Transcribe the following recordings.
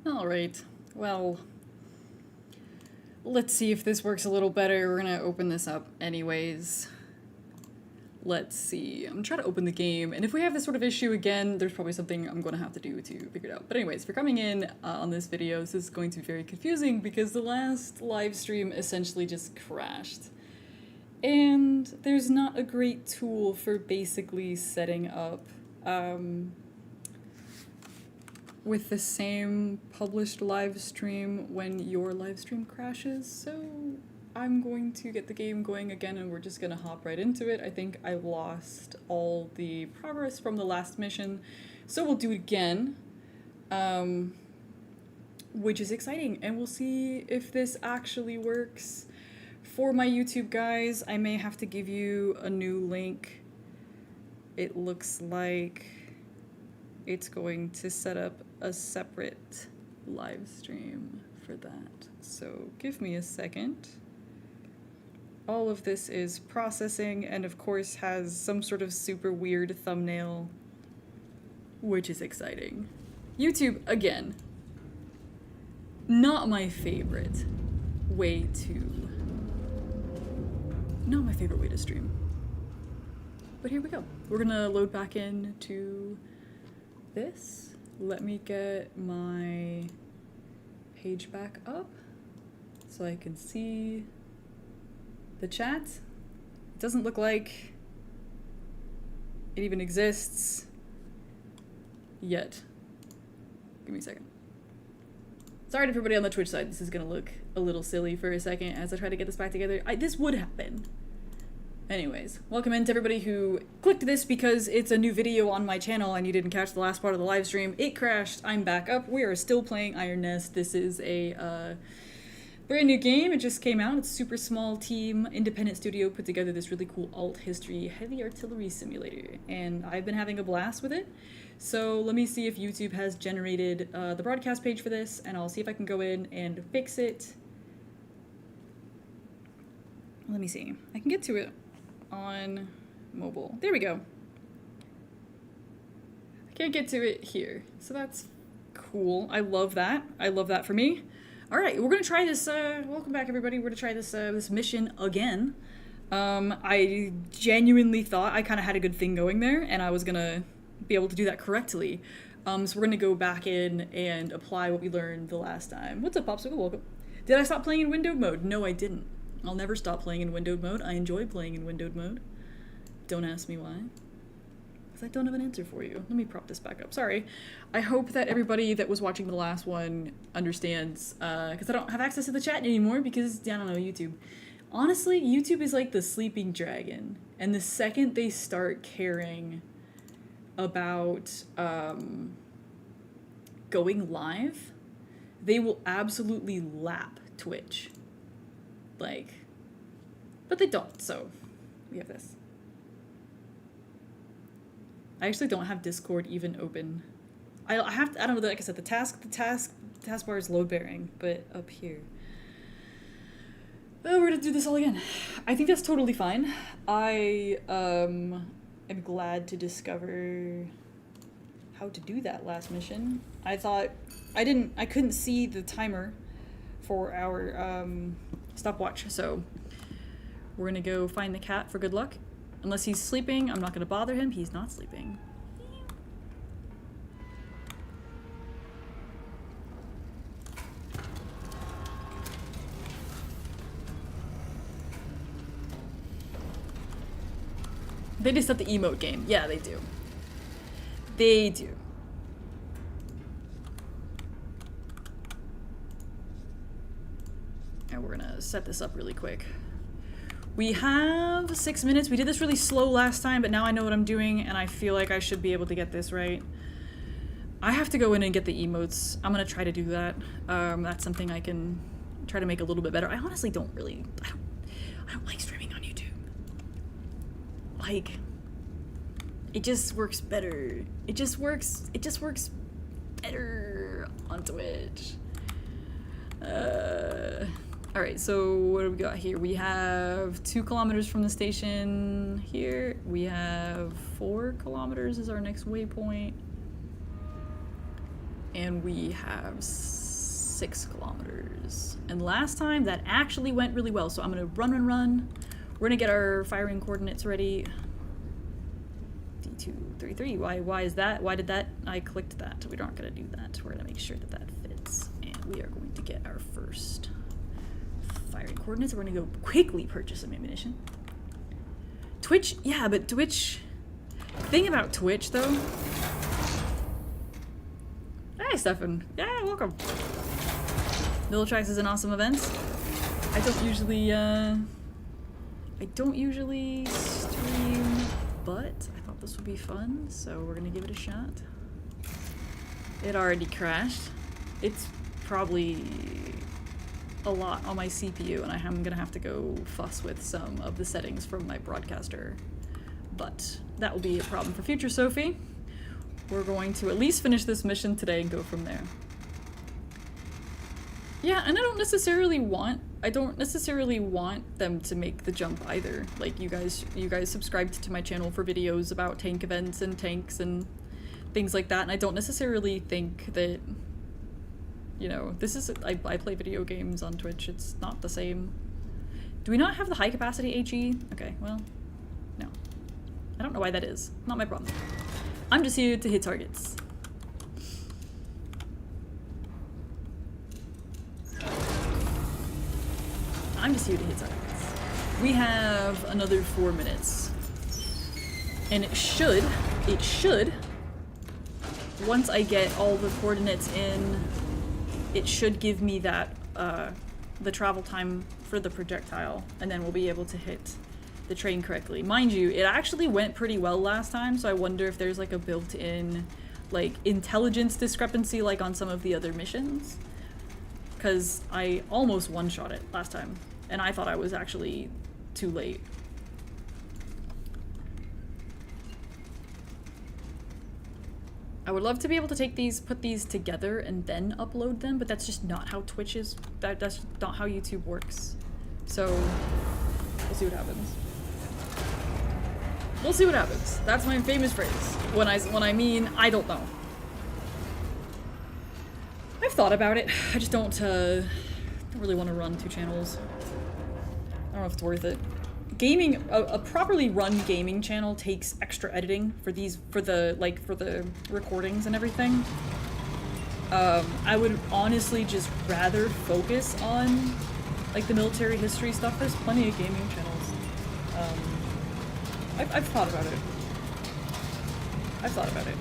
Alright, well, let's see if this works a little better. We're gonna open this up anyways. Let's see. I'm trying to open the game, and if we have this sort of issue again, there's probably something I'm gonna have to do to figure it out. But anyways, if you're coming in on this video, this is going to be very confusing because the last live stream essentially just crashed. And there's not a great tool for basically setting up with the same published live stream when your live stream crashes, so I'm going to get the game going again and we're just gonna hop right into it. I think I lost all the progress from the last mission, so we'll do it again, which is exciting, and we'll see if this actually works. For my YouTube guys, I may have to give you a new link. It looks like it's going to set up a separate live stream for that. So give me a second. All of this is processing and of course has some sort of super weird thumbnail, which is exciting. YouTube, again, not my favorite way to stream. But here we go. We're gonna load back into this. Let me get my page back up so I can see the chat. It doesn't look like it even exists yet. Give me a second. Sorry to everybody on the Twitch side, this is gonna look a little silly for a second as I try to get this back together. This would happen. Anyways, welcome in to everybody who clicked this because it's a new video on my channel and you didn't catch the last part of the live stream. It crashed, I'm back up. We are still playing Iron Nest. This is a brand new game. It just came out. It's a super small team, independent studio put together this really cool alt history heavy artillery simulator. And I've been having a blast with it. So let me see if YouTube has generated the broadcast page for this, and I'll see if I can go in and fix it. Let me see. I can get to it on mobile. There we go. I can't get to it here. So that's cool. I love that. I love that for me. All right, we're gonna try this. Welcome back, everybody. We're gonna try this this mission again. I genuinely thought I kind of had a good thing going there, and I was gonna be able to do that correctly. So we're gonna go back in and apply what we learned the last time. What's up, Popsicle? Welcome. Did I stop playing in windowed mode? No, I didn't. I'll never stop playing in windowed mode. I enjoy playing in windowed mode. Don't ask me why. Because I don't have an answer for you. Let me prop this back up. Sorry. I hope that everybody that was watching the last one understands, because I don't have access to the chat anymore because, I don't know, YouTube. Honestly, YouTube is like the sleeping dragon. And the second they start caring about going live, they will absolutely lap Twitch. Like, but they don't, so we have this. I actually don't have Discord even open. I don't know, like I said, the taskbar is load bearing, but up here. Oh, we're gonna do this all again. I think that's totally fine. I am glad to discover how to do that last mission. I thought I couldn't see the timer for our stopwatch, so we're gonna go find the cat for good luck. Unless he's sleeping, I'm not gonna bother him. He's not sleeping. They just set the emote game. Yeah, they do. They do. And we're gonna set this up really quick. We have 6 minutes. We did this really slow last time, but now I know what I'm doing, and I feel like I should be able to get this right. I have to go in and get the emotes. I'm gonna try to do that. That's something I can try to make a little bit better. I honestly don't really, I don't like streaming on YouTube. Like, it just works better. It just works better on Twitch. Alright, so what do we got here? We have 2 kilometers from the station here. We have 4 kilometers is our next waypoint. And we have 6 kilometers. And last time that actually went really well, so I'm gonna run. We're gonna get our firing coordinates ready. D233, why is that? Why did that? I clicked that. We're not gonna do that. We're gonna make sure that that fits. And we are going to get our first firing coordinates. We're gonna go quickly purchase some ammunition. Twitch, yeah, but Twitch, thing about Twitch though. Hey, Stefan. Yeah, welcome. Millatrax is an awesome event. I don't usually stream, but I thought this would be fun, so we're gonna give it a shot. It already crashed. It's probably a lot on my CPU, and I'm gonna have to go fuss with some of the settings from my broadcaster, but that will be a problem for future Sophie. We're going to at least finish this mission today and go from there. Yeah, and I don't necessarily want them to make the jump either. Like, you guys subscribed to my channel for videos about tank events and tanks and things like that, and I don't necessarily think that, you know, this is, I play video games on Twitch, it's not the same. Do we not have the high capacity HE? Okay, well, no. I don't know why that is. Not my problem. I'm just here to hit targets. I'm just here to hit targets. We have another 4 minutes. And it should, once I get all the coordinates in, it should give me that, the travel time for the projectile, and then we'll be able to hit the train correctly. Mind you, it actually went pretty well last time, so I wonder if there's like a built-in like intelligence discrepancy like on some of the other missions. Because I almost one-shot it last time, and I thought I was actually too late. I would love to be able to take these, put these together and then upload them, but that's just not how Twitch is, that's not how YouTube works. So, we'll see what happens. We'll see what happens. That's my famous phrase. When I mean, I don't know. I've thought about it. I just don't really want to run 2 channels. I don't know if it's worth it. Gaming, a properly run gaming channel takes extra editing for the recordings and everything. I would honestly just rather focus on like the military history stuff. There's plenty of gaming channels. I've thought about it. I've thought about it.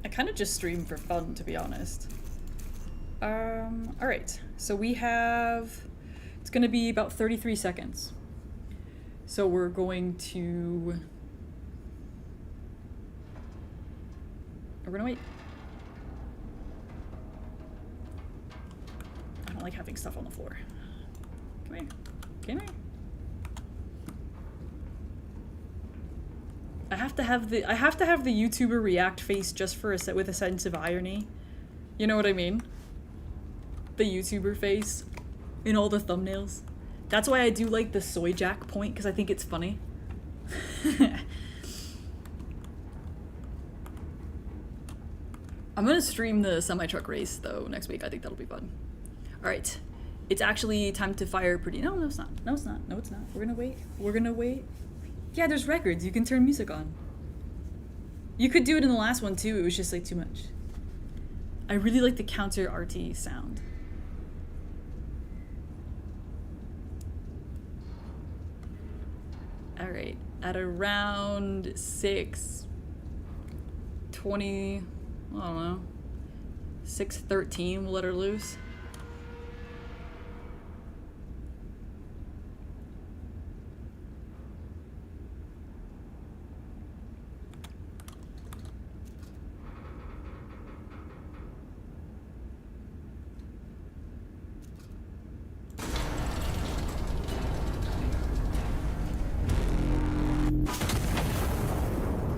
I kind of just stream for fun, to be honest. Alright, so we have, it's gonna be about 33 seconds. So we're going to, we're gonna wait. I don't like having stuff on the floor. Come here, come here. I have to have the YouTuber react face just for a set with a sense of irony. You know what I mean? The YouTuber face in all the thumbnails. That's why I do like the soy jack point, because I think it's funny. I'm gonna stream the semi-truck race though next week. I think that'll be fun. Alright. It's actually time to fire pretty. No, it's not. No, it's not. No, it's not. We're gonna wait. We're gonna wait. Yeah, there's records. You can turn music on. You could do it in the last one too. It was just like too much. I really like the counter RT sound. All right, at around 6:20, I don't know, 6:13, we'll let her loose.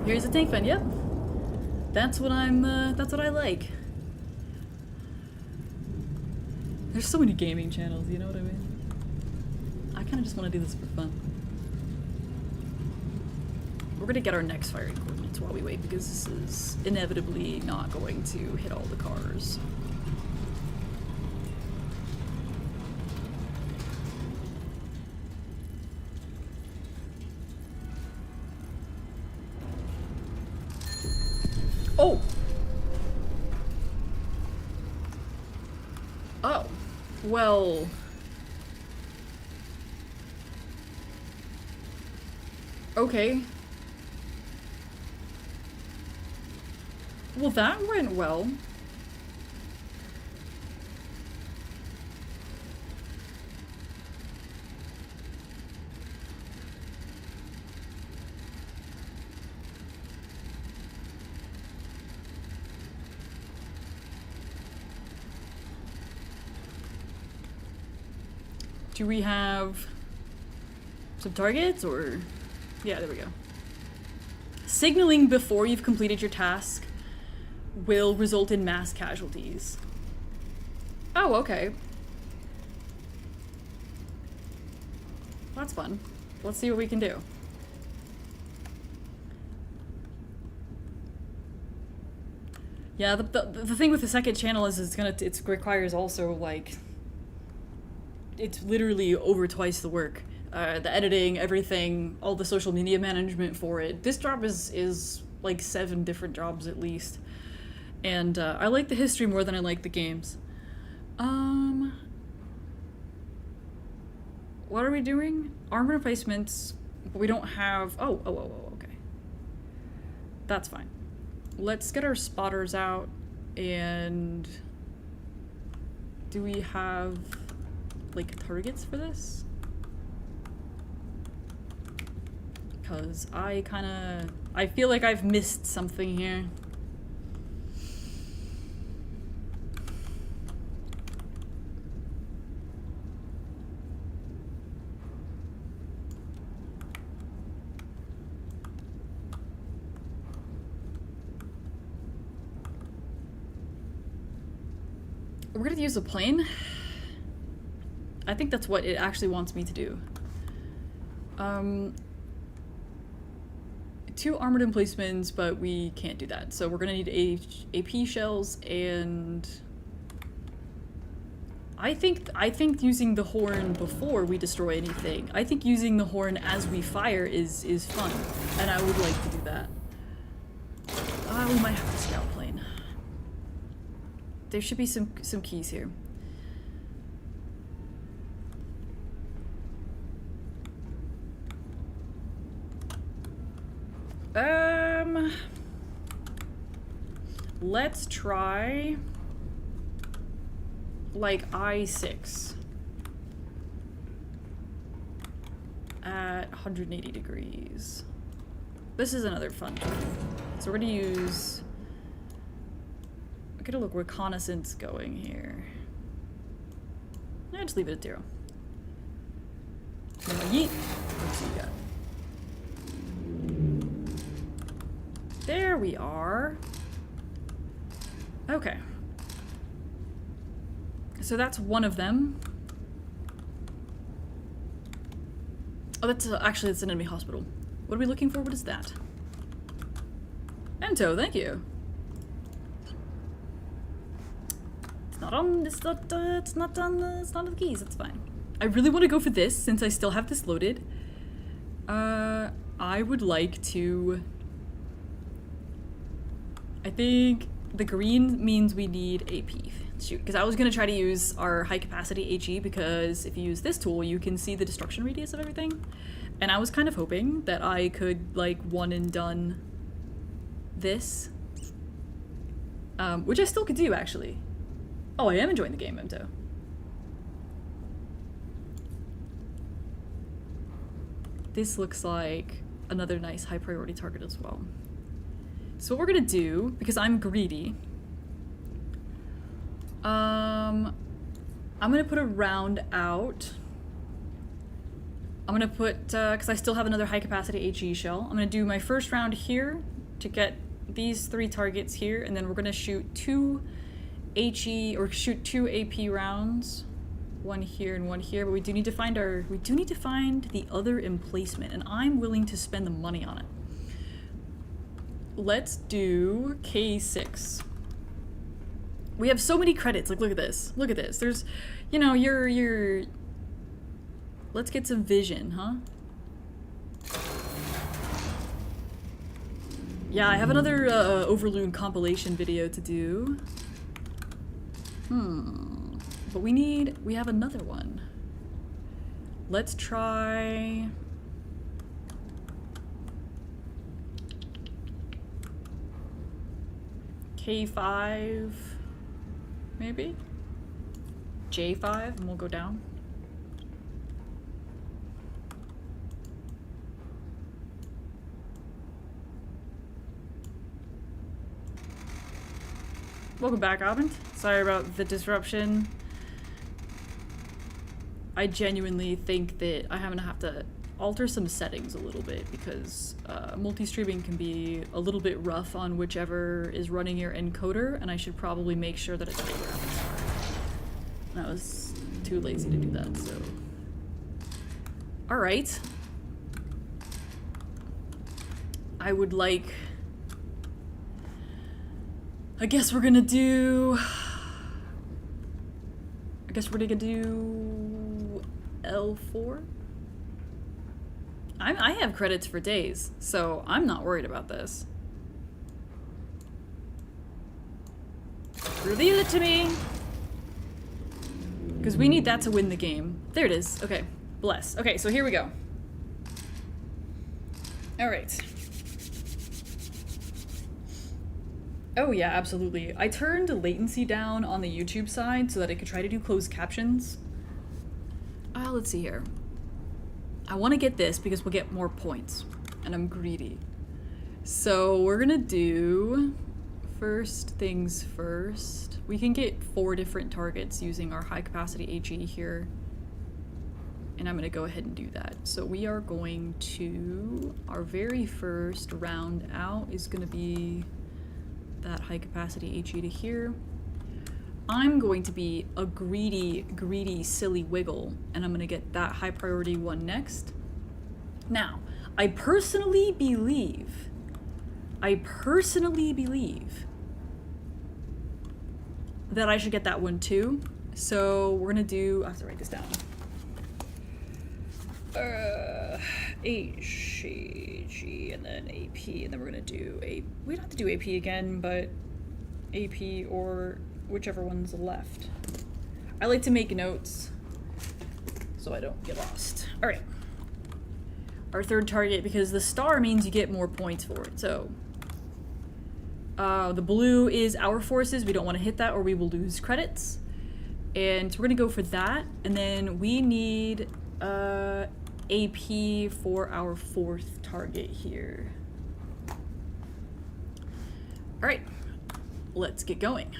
here's a tank fan. Yep. That's what that's what I like. There's so many gaming channels, you know what I mean? I kind of just want to do this for fun. We're gonna get our next firing coordinates while we wait, because this is inevitably not going to hit all the cars. Oh! Oh. Well... Okay. Well, that went well. Do we have some targets, or... Yeah, there we go. Signaling before you've completed your task will result in mass casualties. Oh, okay. That's fun. Let's see what we can do. Yeah, the thing with the second channel is it requires also, like... It's literally over twice the work. The editing, everything, all the social media management for it. This job is like 7 different jobs at least. And I like the history more than I like the games. What are we doing? Armor replacements, but we don't have... Oh, okay. That's fine. Let's get our spotters out, and... Do we have, like, targets for this? Because I feel like I've missed something here. We're gonna use a plane. I think that's what it actually wants me to do. 2 armored emplacements, but we can't do that. So we're gonna need AP shells, and I think using the horn before we destroy anything. I think using the horn as we fire is fun, and I would like to do that. We might have a scout plane. There should be some keys here. Let's try like I6 at 180 degrees. This is another fun one. So we're gonna use... I'm gonna look reconnaissance going here. Yeah, just leave it at 0. Yeet. Let's see what we got. There we are. Okay. So that's one of them. Oh, that's actually, that's an enemy hospital. What are we looking for? What is that? Ento, thank you. It's not on the keys, that's fine. I really want to go for this since I still have this loaded. I would like to... I think the green means we need AP. Shoot, because I was going to try to use our high capacity HE, because if you use this tool, you can see the destruction radius of everything. And I was kind of hoping that I could, like, one and done this. Which I still could do, actually. Oh, I am enjoying the game, Mento. This looks like another nice high priority target as well. So what we're gonna do, because I'm greedy, I'm gonna put a round out I'm gonna put, because I still have another high capacity HE shell, I'm gonna do my first round here to get these 3 targets here, and then we're gonna shoot 2 HE, or shoot 2 AP rounds. 1 here and 1 here, but we do need to find the other emplacement, and I'm willing to spend the money on it. Let's do K6. We have so many credits. Like, look at this. Look at this. There's, you know, your. Let's get some vision, huh? Yeah, I have another Overloon compilation video to do. But we have another one. Let's try... K5, maybe? J5, and we'll go down. Welcome back, Abend. Sorry about the disruption. I genuinely think that I'm gonna have to alter some settings a little bit because multi-streaming can be a little bit rough on whichever is running your encoder, and I should probably make sure that it's a graphics card. I was too lazy to do that, so... Alright. I would like... I guess we're gonna do L4? I have credits for days, so I'm not worried about this. Reveal it to me! Because we need that to win the game. There it is. Okay. Bless. Okay, so here we go. Alright. Oh yeah, absolutely. I turned latency down on the YouTube side so that I could try to do closed captions. Let's see here. I want to get this because we'll get more points, and I'm greedy. So we're gonna do first things first. We can get 4 different targets using our high capacity HE here, and I'm gonna go ahead and do that. So we are going to, our very first round out is gonna be that high capacity HE to here. I'm going to be a greedy, silly wiggle, and I'm gonna get that high priority one next. Now, I personally believe that I should get that one too. So we're gonna do, I have to write this down. HG, and then AP, and then we're gonna do we don't have to do AP again, but AP or whichever one's left. I like to make notes so I don't get lost. All right, our third target, because the star means you get more points for it. So the blue is our forces. We don't want to hit that or we will lose credits, and so we're gonna go for that. And then we need AP for our 4th target here. All right, let's get going.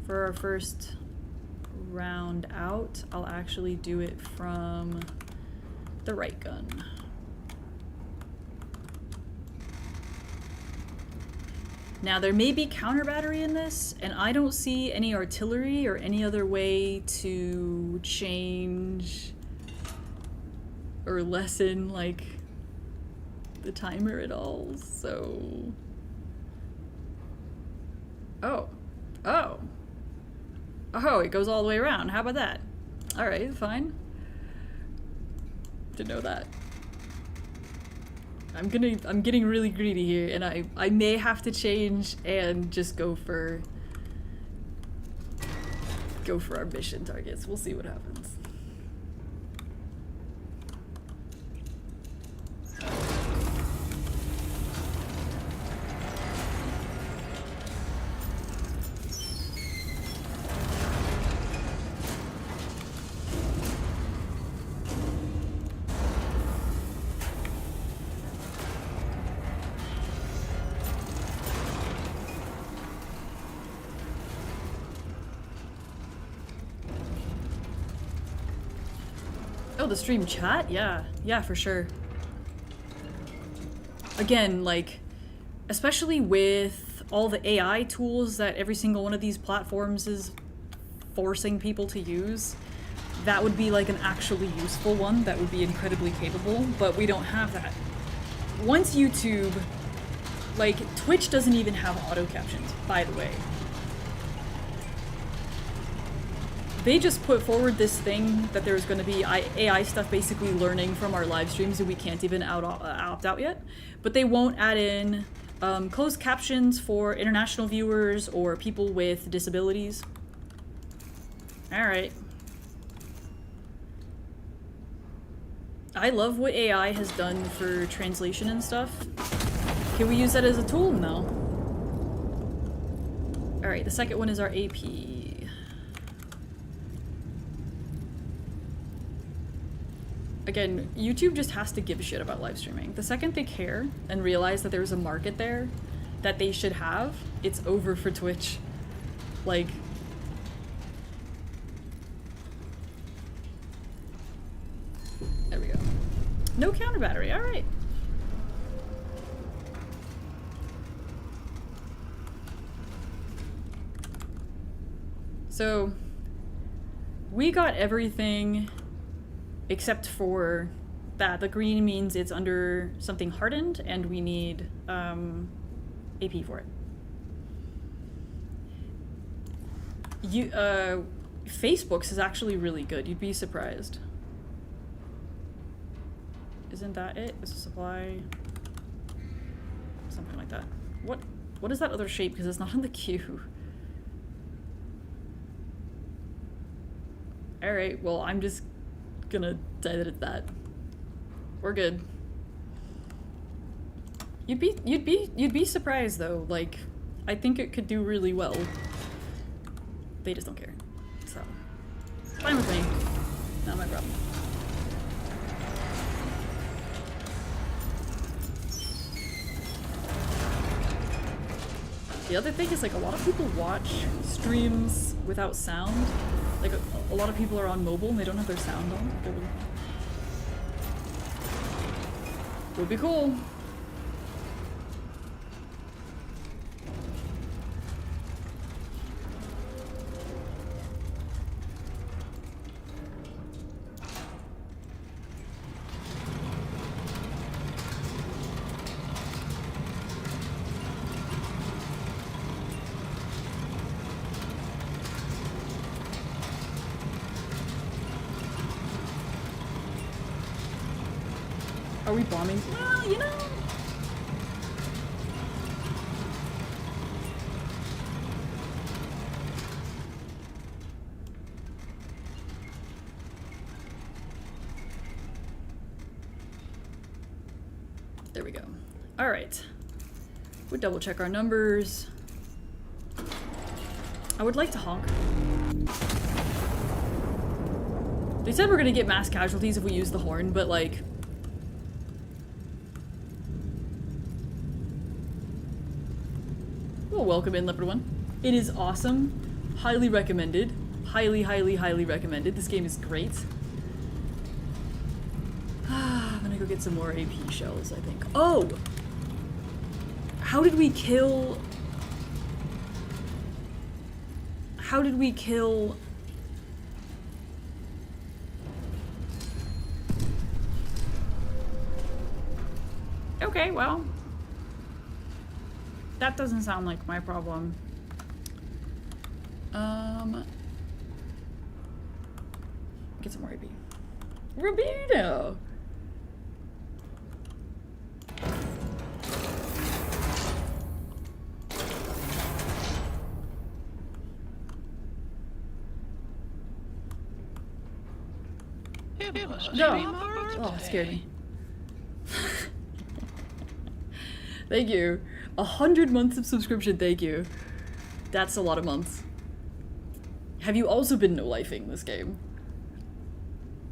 For our first round out, I'll actually do it from the right gun. Now there may be counter battery in this, and I don't see any artillery or any other way to change or lessen like the timer at all, so... Oh, it goes all the way around. How about that? Alright, fine. Didn't know that. I'm getting really greedy here, and I may have to change and just go for our mission targets. We'll see what happens. the stream chat? Yeah. Yeah, for sure. Again, like, especially with all the AI tools that every single one of these platforms is forcing people to use, that would be like an actually useful one that would be incredibly capable, but we don't have that. Once YouTube, like, Twitch doesn't even have auto captions, by the way. They just put forward this thing that there's going to be AI stuff basically learning from our live streams and we can't even opt out yet. But they won't add in closed captions for international viewers or people with disabilities. Alright. I love what AI has done for translation and stuff. Can we use that as a tool? No. Alright, the second one is our AP. Again, YouTube just has to give a shit about live streaming. The second they care and realize that there's a market there that they should have, it's over for Twitch. Like... There we go. No counter battery, alright. So, we got everything except for that. The green means it's under something hardened and we need AP for it. Facebook's is actually really good. You'd be surprised. Isn't that it? Is a supply? Something like that. What is that other shape? Because it's not in the queue. Alright, well, I'm just gonna say that it's that. We're good. You'd be surprised though. Like, I think it could do really well. They just don't care. So, it's fine with me. Not my problem. The other thing is, like, a lot of people watch streams without sound. Like, a lot of people are on mobile and they don't have their sound on. Would be cool. Are we bombing? Well, you know. There we go. All right. We'll double check our numbers. I would like to honk. They said we're gonna get mass casualties if we use the horn, but like... Well, welcome in, Leopard 1. It is awesome. Highly recommended. Highly, highly, highly recommended. This game is great. I'm gonna go get some more AP shells, I think. Oh! How did we kill... How did we kill... Okay, well... That doesn't sound like my problem. Get some more AP. Rubino! No! Oh, it scared me. Thank you. 100 months of subscription, thank you. That's a lot of months. Have you also been no-lifing this game?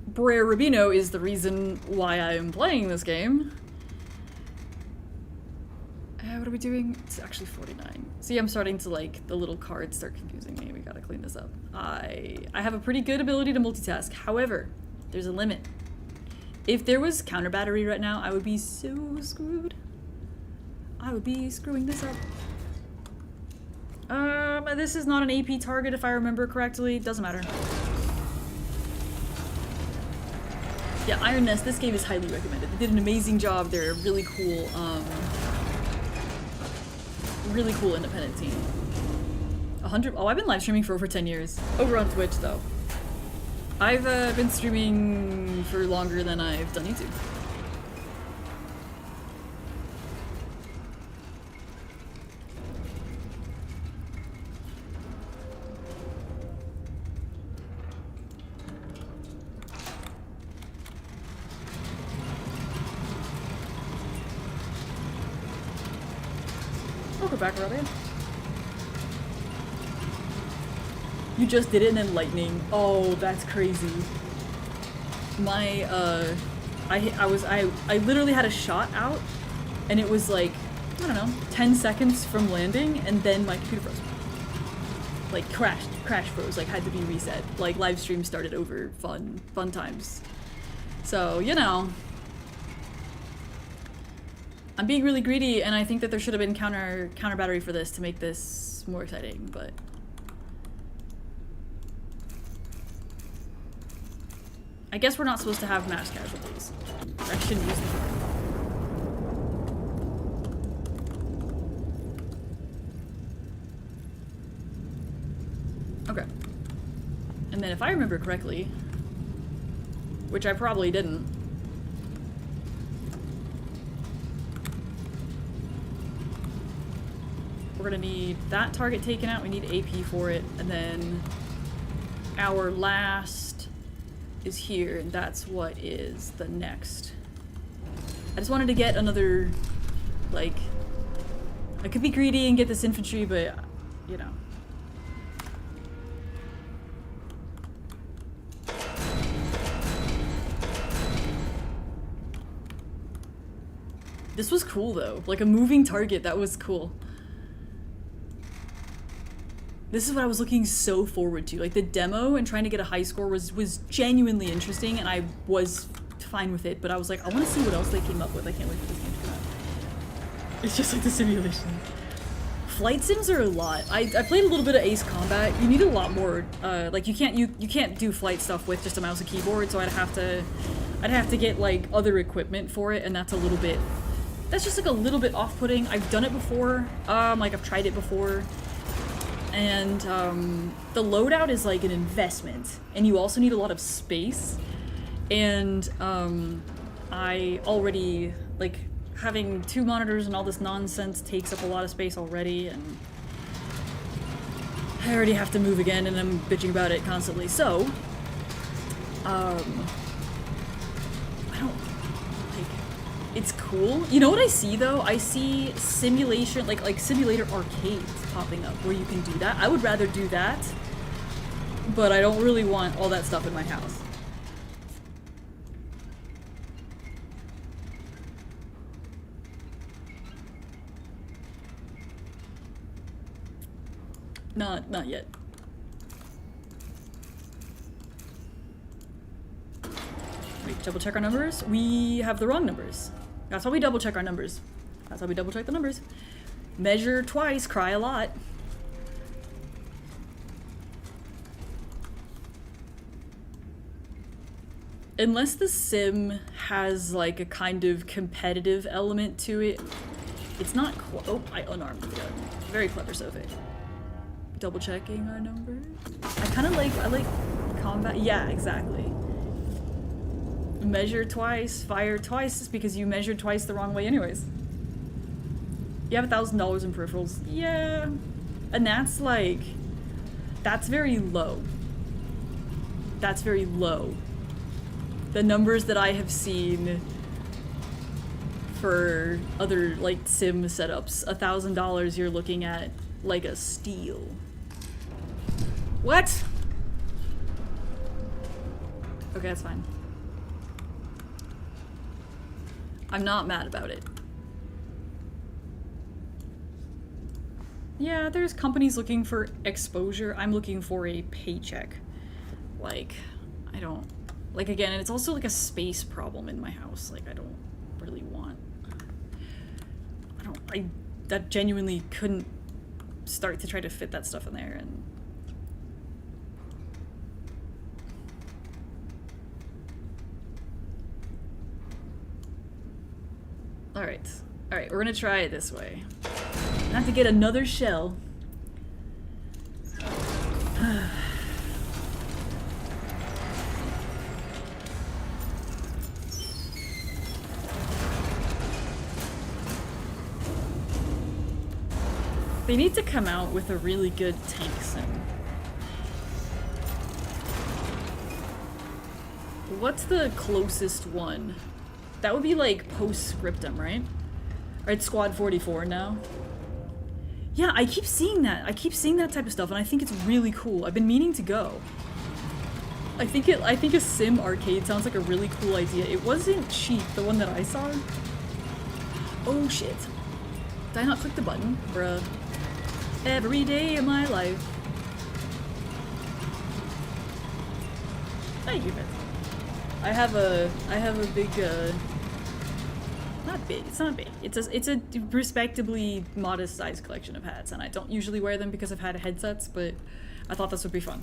Brer Rubino is the reason why I am playing this game. What are we doing? It's actually 49. See, I'm starting to, like, the little cards start confusing me. We gotta clean this up. I have a pretty good ability to multitask. However, there's a limit. If there was counter battery right now, I would be so screwed. I would be screwing this up. This is not an AP target if I remember correctly. Doesn't matter. Yeah, Iron Nest, this game is highly recommended. They did an amazing job. They're a really cool independent team. 100, oh, I've been live streaming for over 10 years. Over on Twitch, though. I've been streaming for longer than I've done YouTube. Welcome back, Robin. You just did it and then lightning. Oh, that's crazy. My, I literally had a shot out and it was like, I don't know, 10 seconds from landing and then my computer froze. Like crash froze, like had to be reset. Like live stream started over, fun times. So, you know. I'm being really greedy and I think that there should have been counter battery for this to make this more exciting, but I guess we're not supposed to have mass casualties. I shouldn't use them. Okay. And then if I remember correctly, which I probably didn't, we're gonna need that target taken out, we need AP for it, and then our last is here, and that's what is the next. I just wanted to get another, like, I could be greedy and get this infantry, but, you know. This was cool though, like a moving target, that was cool. This is what I was looking so forward to. Like the demo and trying to get a high score was genuinely interesting and I was fine with it, but I was like, I want to see what else they came up with. I can't wait for this game to come out. It's just like the simulation. Flight sims are a lot. I played a little bit of Ace Combat. You need a lot more, like you can't do flight stuff with just a mouse and keyboard, so I'd have to get like other equipment for it, and that's just like a little bit off-putting. I've done it before, like I've tried it before. And the loadout is like an investment, and you also need a lot of space. And I already, like, having 2 monitors and all this nonsense takes up a lot of space already, and I already have to move again, and I'm bitching about it constantly. So, I don't, like, it's cool. You know what I see though? I see simulation, like simulator arcades popping up where you can do that. I would rather do that, but I don't really want all that stuff in my house. Not yet. Wait, double check our numbers? We have the wrong numbers. That's how we double check our numbers. That's how we double check the numbers. Measure twice, cry a lot. Unless the sim has like a kind of competitive element to it, it's not oh, I unarmed the gun. Very clever, Sophie. Double checking our numbers. I like combat. Yeah, exactly. Measure twice, fire twice, because you measured twice the wrong way anyways. You have $1,000 in peripherals. Yeah. And that's like, that's very low. That's very low. The numbers that I have seen for other like sim setups, $1,000 you're looking at like a steal. What? Okay, that's fine. I'm not mad about it. Yeah, there's companies looking for exposure. I'm looking for a paycheck. Like, I don't Like, again, and it's also like a space problem in my house. Like, I don't really want... that genuinely couldn't start to try to fit that stuff in there, and... Alright. Alright, we're gonna try it this way. I have to get another shell. They need to come out with a really good tank sim. What's the closest one? That would be like Postscriptum, right? Or it's Squad 44 now. Yeah, I keep seeing that. I keep seeing that type of stuff, and I think it's really cool. I've been meaning to go. I think a sim arcade sounds like a really cool idea. It wasn't cheap, the one that I saw. Oh shit. Did I not click the button? Bruh. Every day of my life. Thank you, Beth. I have a big, not big, it's not big. It's a respectably modest sized collection of hats, and I don't usually wear them because I've had headsets, but I thought this would be fun.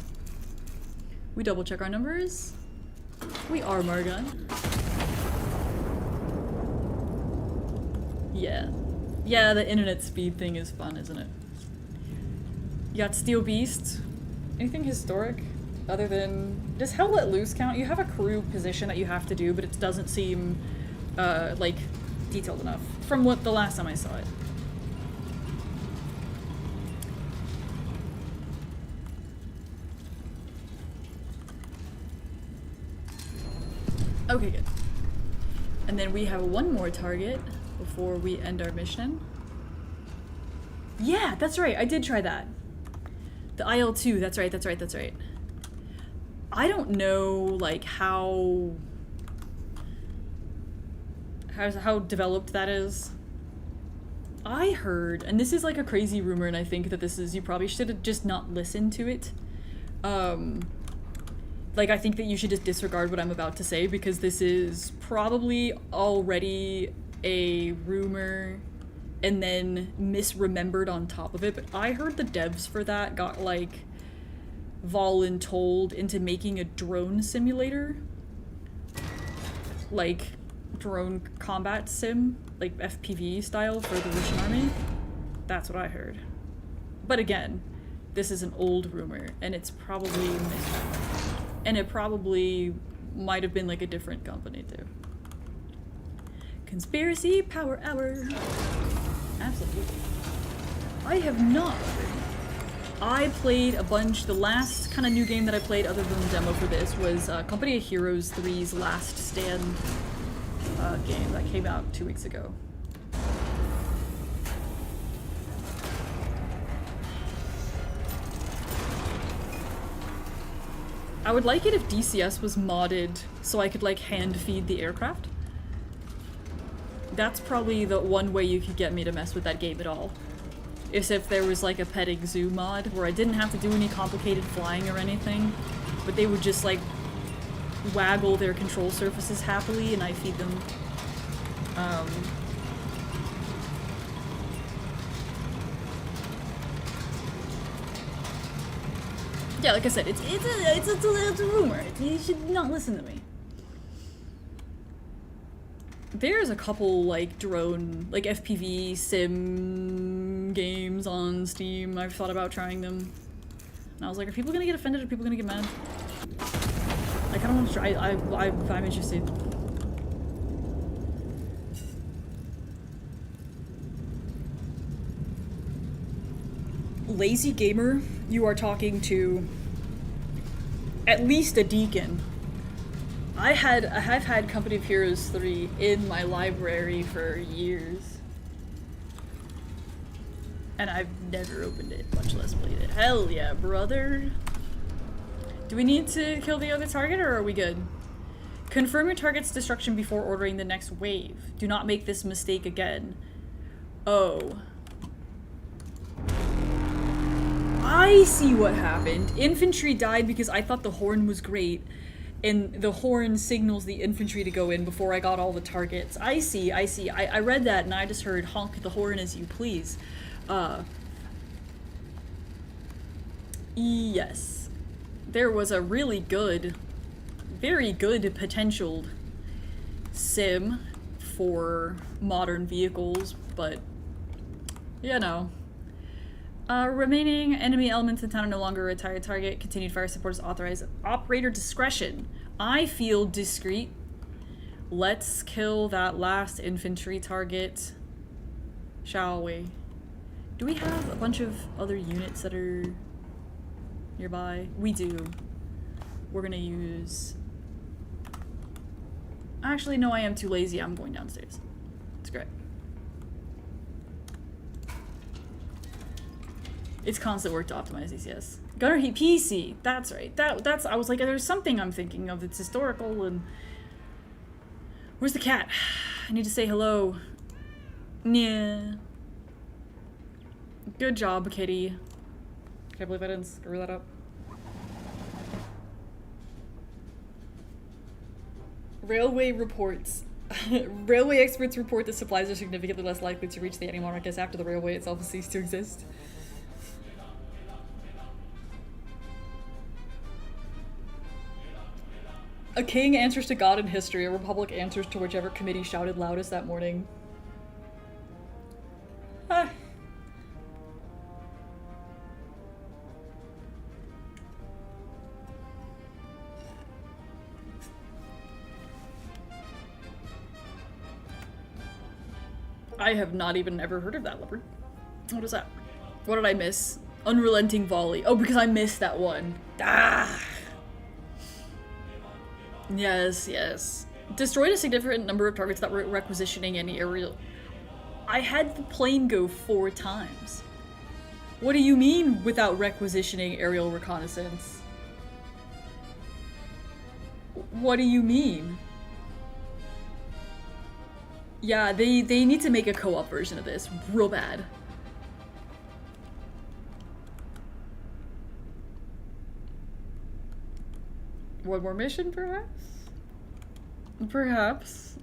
We double check our numbers. We are Margun. Yeah. Yeah, the internet speed thing is fun, isn't it? You got Steel Beast. Anything historic? Other than... Does Hell Let Loose count? You have a crew position that you have to do, but it doesn't seem, like, detailed enough. From what the last time I saw it. Okay, good. And then we have one more target before we end our mission. Yeah, that's right, I did try that. The IL-2, that's right, that's right, that's right. I don't know, like, how developed that is. I heard, and this is like a crazy rumor, and I think that this is, you probably should have just not listened to it. Like, I think that you should just disregard what I'm about to say, because this is probably already a rumor and then misremembered on top of it, but I heard the devs for that got, like, voluntold into making a drone simulator. Like, drone combat sim, like FPV style for the Russian army. That's what I heard. But again, this is an old rumor, and it's probably misremembered. And it probably might have been like a different company too. Conspiracy Power Hour. Absolutely. I have not. I played a bunch. The last kind of new game that I played other than the demo for this was Company of Heroes 3's Last Stand game that came out 2 weeks ago. I would like it if DCS was modded so I could, like, hand feed the aircraft. That's probably the one way you could get me to mess with that game at all. Is if there was, like, a petting zoo mod where I didn't have to do any complicated flying or anything, but they would just, like, waggle their control surfaces happily and I feed them. Yeah, like I said, it's a rumor. You should not listen to me. There's a couple, like, drone, like, FPV sim games on Steam. I've thought about trying them. And I was like, are people gonna get offended? Are people gonna get mad? I kinda want to try. I'm interested. Lazy gamer, you are talking to at least a deacon. I've had Company of Heroes 3 in my library for years. And I've never opened it, much less played it. Hell yeah, brother. Do we need to kill the other target, or are we good? Confirm your target's destruction before ordering the next wave. Do not make this mistake again. Oh. I see what happened. Infantry died because I thought the horn was great, and the horn signals the infantry to go in before I got all the targets. I see. I read that and I just heard honk the horn as you please. Yes. There was a really good, very good potentialed sim for modern vehicles, but, you know. Remaining enemy elements in town are no longer a retired target. Continued fire support is authorized. Operator discretion. I feel discreet. Let's kill that last infantry target. Shall we? Do we have a bunch of other units that are nearby? We do. We're gonna use... Actually, no, I am too lazy. I'm going downstairs. It's great. It's constant work to optimize these, yes. Gunner Heat PC. That's right. That's. I was like, there's something I'm thinking of. It's historical and. Where's the cat? I need to say hello. Yeah. Good job, kitty. Can't believe I didn't screw that up. Railway reports. Railway experts report that supplies are significantly less likely to reach the Animarchus after the railway itself has ceased to exist. A king answers to God in history, a republic answers to whichever committee shouted loudest that morning. Ah. I have not even ever heard of that, Leopard. What is that? What did I miss? Unrelenting volley. Oh, because I missed that one. Ah! Yes, yes. Destroyed a significant number of targets that were requisitioning any aerial... I had the plane go 4 times. What do you mean without requisitioning aerial reconnaissance? What do you mean? Yeah, they need to make a co-op version of this real bad. One more mission, perhaps? Perhaps.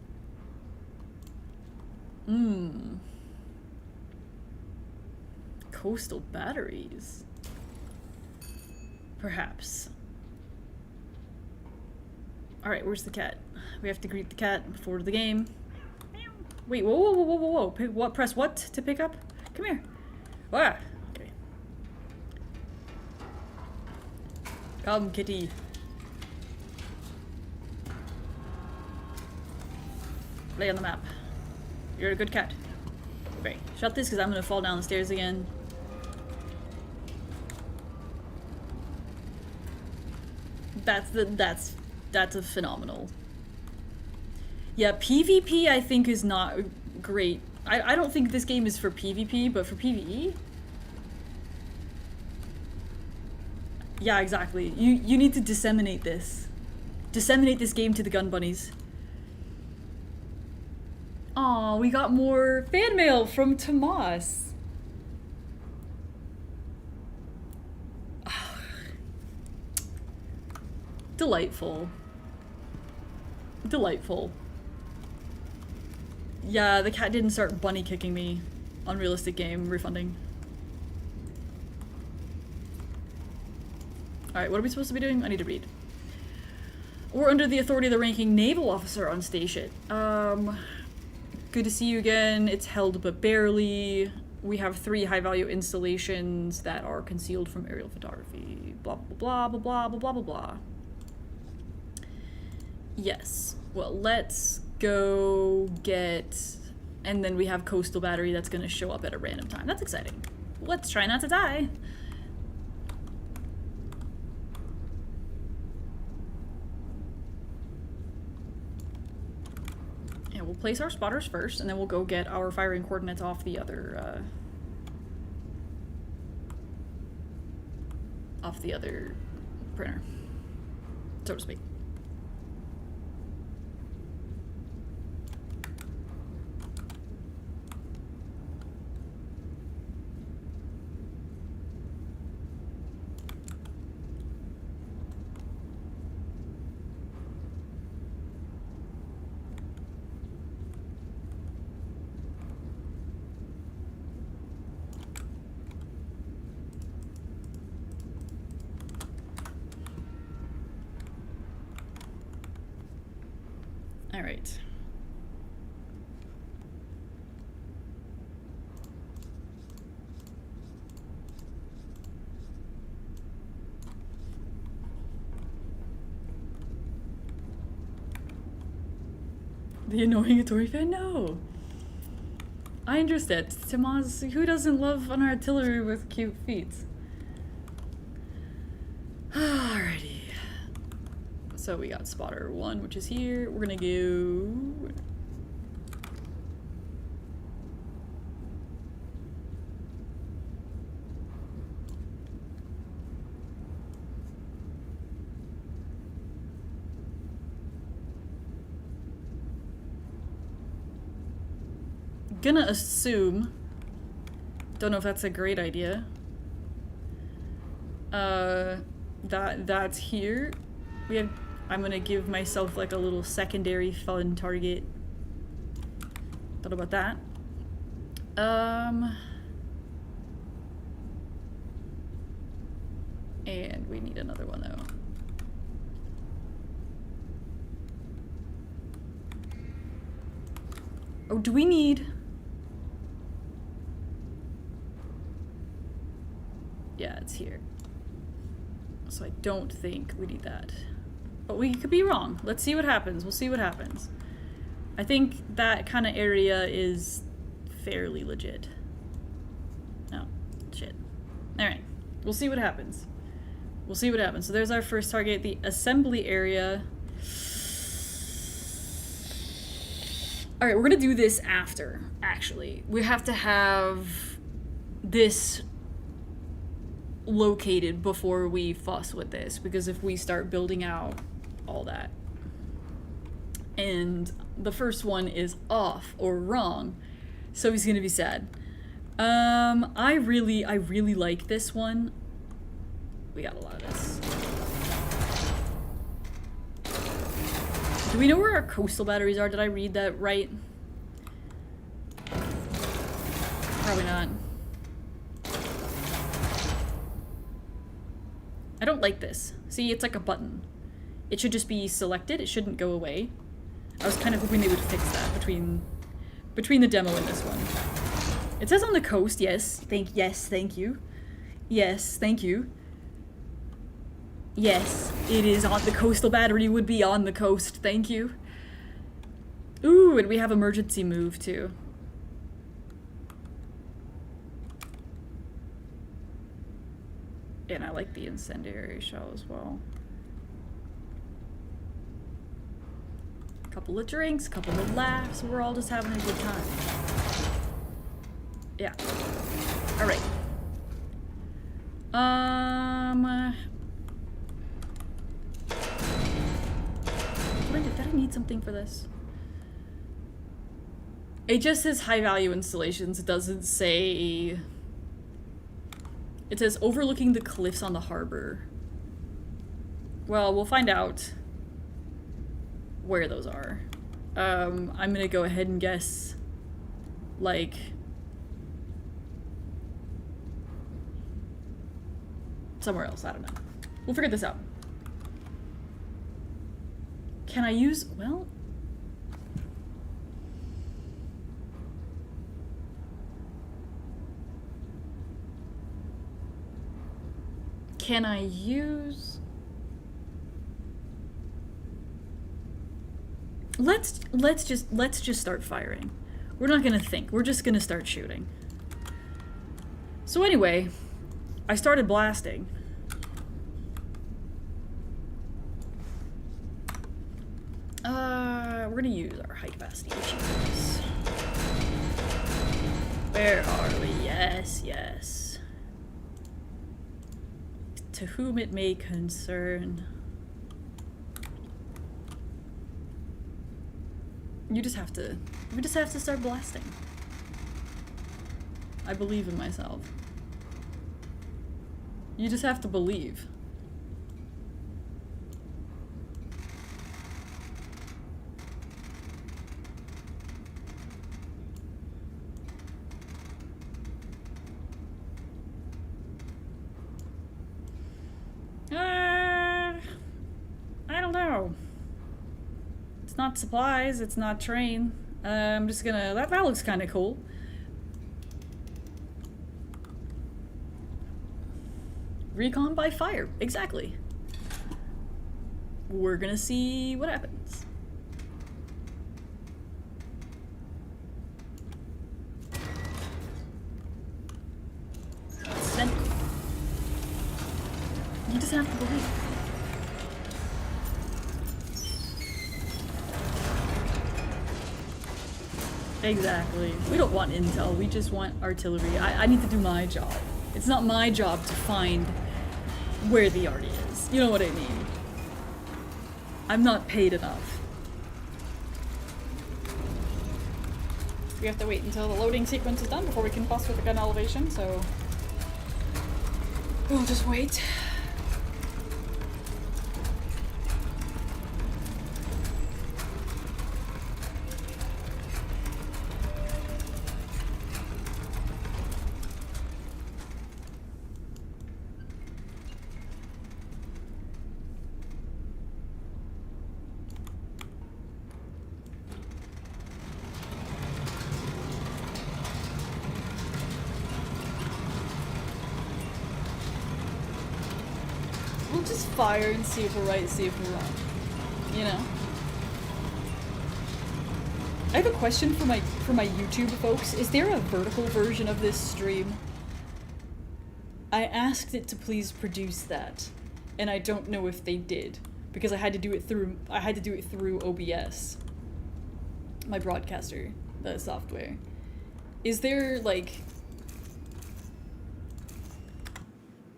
Coastal batteries. Perhaps. Alright, where's the cat? We have to greet the cat before the game. Wait, whoa. What? Press what to pick up? Come here. Ah, okay. Come, kitty. Lay on the map. You're a good cat. Great. Shut this because I'm gonna fall down the stairs again. That's a phenomenal. Yeah, PvP I think is not great. I don't think this game is for PvP, but for PvE? Yeah, exactly. You need to disseminate this. Disseminate this game to the gun bunnies. Aw, we got more fan mail from Tomas. Delightful. Delightful. Yeah, the cat didn't start bunny kicking me. Unrealistic game, refunding. Alright, what are we supposed to be doing? I need to read. We're under the authority of the ranking naval officer on station. Good to see you again. It's held but barely. We have 3 high-value installations that are concealed from aerial photography. Blah, blah, blah, blah, blah, blah, blah, blah. Yes. Well, let's go get... And then we have Coastal Battery that's going to show up at a random time. That's exciting. Let's try not to die. Yeah, we'll place our spotters first, and then we'll go get our firing coordinates off the other, printer, so to speak. All right. The annoying Attori fan? No. I understand. Tomas, who doesn't love an artillery with cute feet? Alrighty. So we got spotter 1, which is here. We're gonna go... Gonna assume, don't know if that's a great idea, that's here. I'm gonna give myself like a little secondary fun target. Thought about that. And we need another one though. Oh, do we need... Yeah, it's here. So I don't think we need that. But we could be wrong. Let's see what happens. We'll see what happens. I think that kind of area is fairly legit. No. Shit. Alright. We'll see what happens. We'll see what happens. So there's our first target. The assembly area. Alright, we're gonna do this after, actually. We have to have this located before we fuss with this, because if we start building out all that and the first one is off or wrong, so he's gonna be sad. I really like this one. We got a lot of this. Do we know where our coastal batteries are? Did I read that right? Probably not. I don't like this. See, it's like a button. It should just be selected. It shouldn't go away. I was kind of hoping they would fix that between the demo and this one. It says on the coast, yes. Thank you. Yes, thank you. Yes, it is on the coastal battery would be on the coast. Thank you. Ooh, and we have emergency move too. And I like the incendiary shell as well. A couple of drinks, a couple of laughs, we're all just having a good time. Yeah. Alright. Did I need something for this? It just says high value installations. It doesn't say... It says overlooking the cliffs on the harbor. Well, we'll find out where those are. I'm gonna go ahead and guess, like, somewhere else. I don't know. We'll figure this out. Can I use, well... Can I use... Let's just start firing. We're not gonna think. We're just gonna start shooting. So anyway, I started blasting. We're gonna use our high capacity achievements. Where are we? Yes, yes. To whom it may concern. We just have to start blasting. I believe in myself. You just have to believe. not supplies, it's not train. I'm just gonna, that looks kind of cool. Recon by fire, exactly. We're gonna see what happens. Send. You just have to believe. Exactly. We don't want intel, we just want artillery. I need to do my job. It's not my job to find where the arty is. You know what I mean? I'm not paid enough. We have to wait until the loading sequence is done before we can bust with the gun elevation, so we'll just wait. We'll just fire and see if we're right, see if we're wrong. You know? I have a question for my YouTube folks. Is there a vertical version of this stream? I asked it to please produce that, and I don't know if they did, because I had to do it through OBS. My broadcaster, the software. Is there like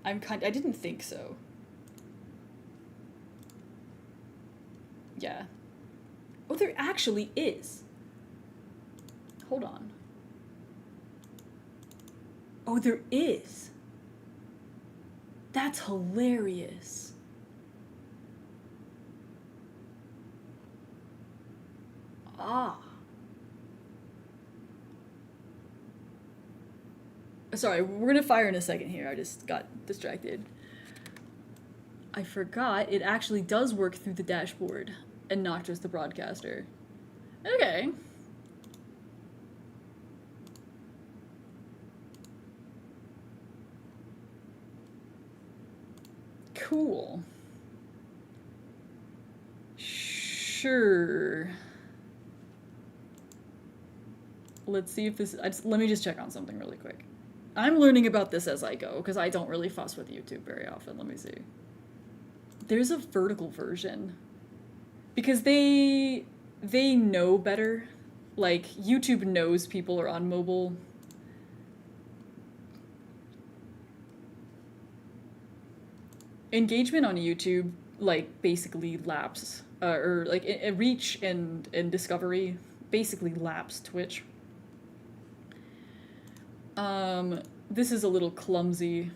I didn't think so. Yeah. Oh, there actually is. Hold on. Oh, there is. That's hilarious. Ah. Sorry, we're gonna fire in a second here. I just got distracted. I forgot it actually does work through the dashboard and not just the broadcaster. Okay. Cool. Sure. Let's see if this... let me just check on something really quick. I'm learning about this as I go, because I don't really fuss with YouTube very often. Let me see. There's a vertical version. Because they know better. Like, YouTube knows people are on mobile. Engagement on YouTube, like, basically laps. Or, like, reach and discovery basically laps Twitch. This is a little clumsy.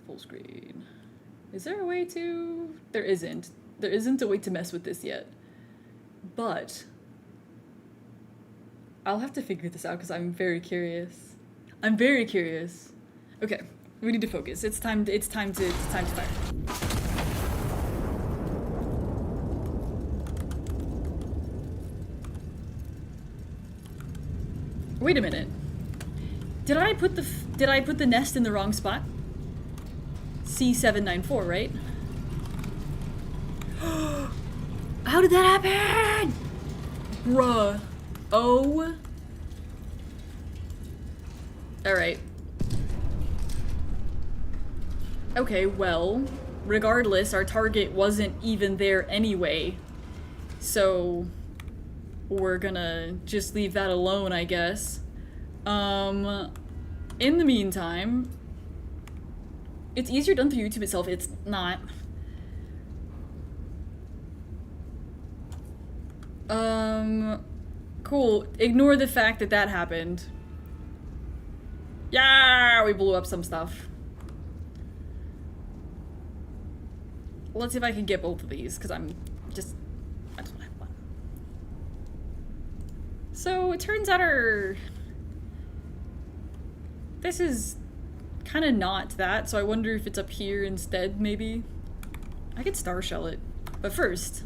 Full screen. Is there a way to... There isn't. There isn't a way to mess with this yet. But I'll have to figure this out because I'm very curious. I'm very curious. Okay, we need to focus. It's time to fire. Wait a minute. Did I put the nest in the wrong spot? C794, right? How did that happen? Bruh. Oh. Alright. Okay, well, regardless, our target wasn't even there anyway. So we're gonna just leave that alone, I guess. In the meantime, it's easier done through YouTube itself. It's not. Cool. Ignore the fact that that happened. Yeah, we blew up some stuff. Let's see if I can get both of these, because I just want to have one. So, it turns out this is kind of not that, so I wonder if it's up here instead, maybe? I could star shell it. But first,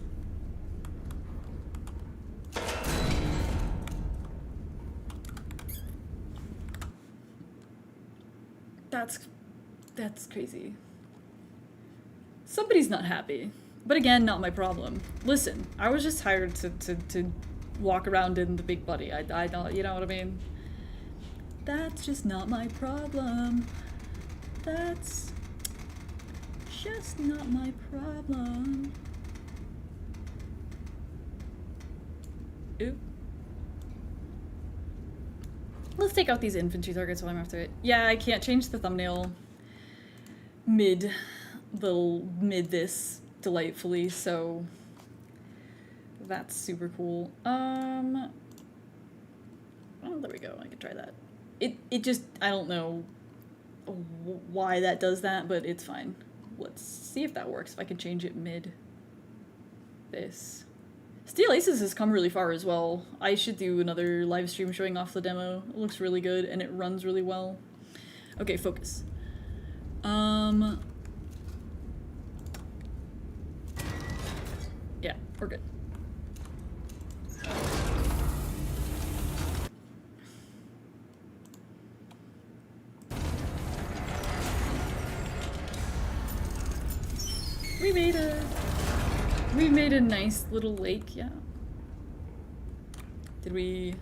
That's crazy. Somebody's not happy. But again, not my problem. Listen, I was just hired to walk around in the big buddy. I don't, you know what I mean? That's just not my problem. That's just not my problem. Oop. Let's take out these infantry targets while I'm after it. Yeah, I can't change the thumbnail mid this delightfully, so that's super cool. Oh, there we go. I can try that. It just, I don't know why that does that, but it's fine. Let's see if that works, if I can change it mid this. Steel Aces has come really far as well. I should do another live stream showing off the demo. It looks really good and it runs really well. Okay, focus. Yeah, we're good. We made a nice little lake, yeah. Did we...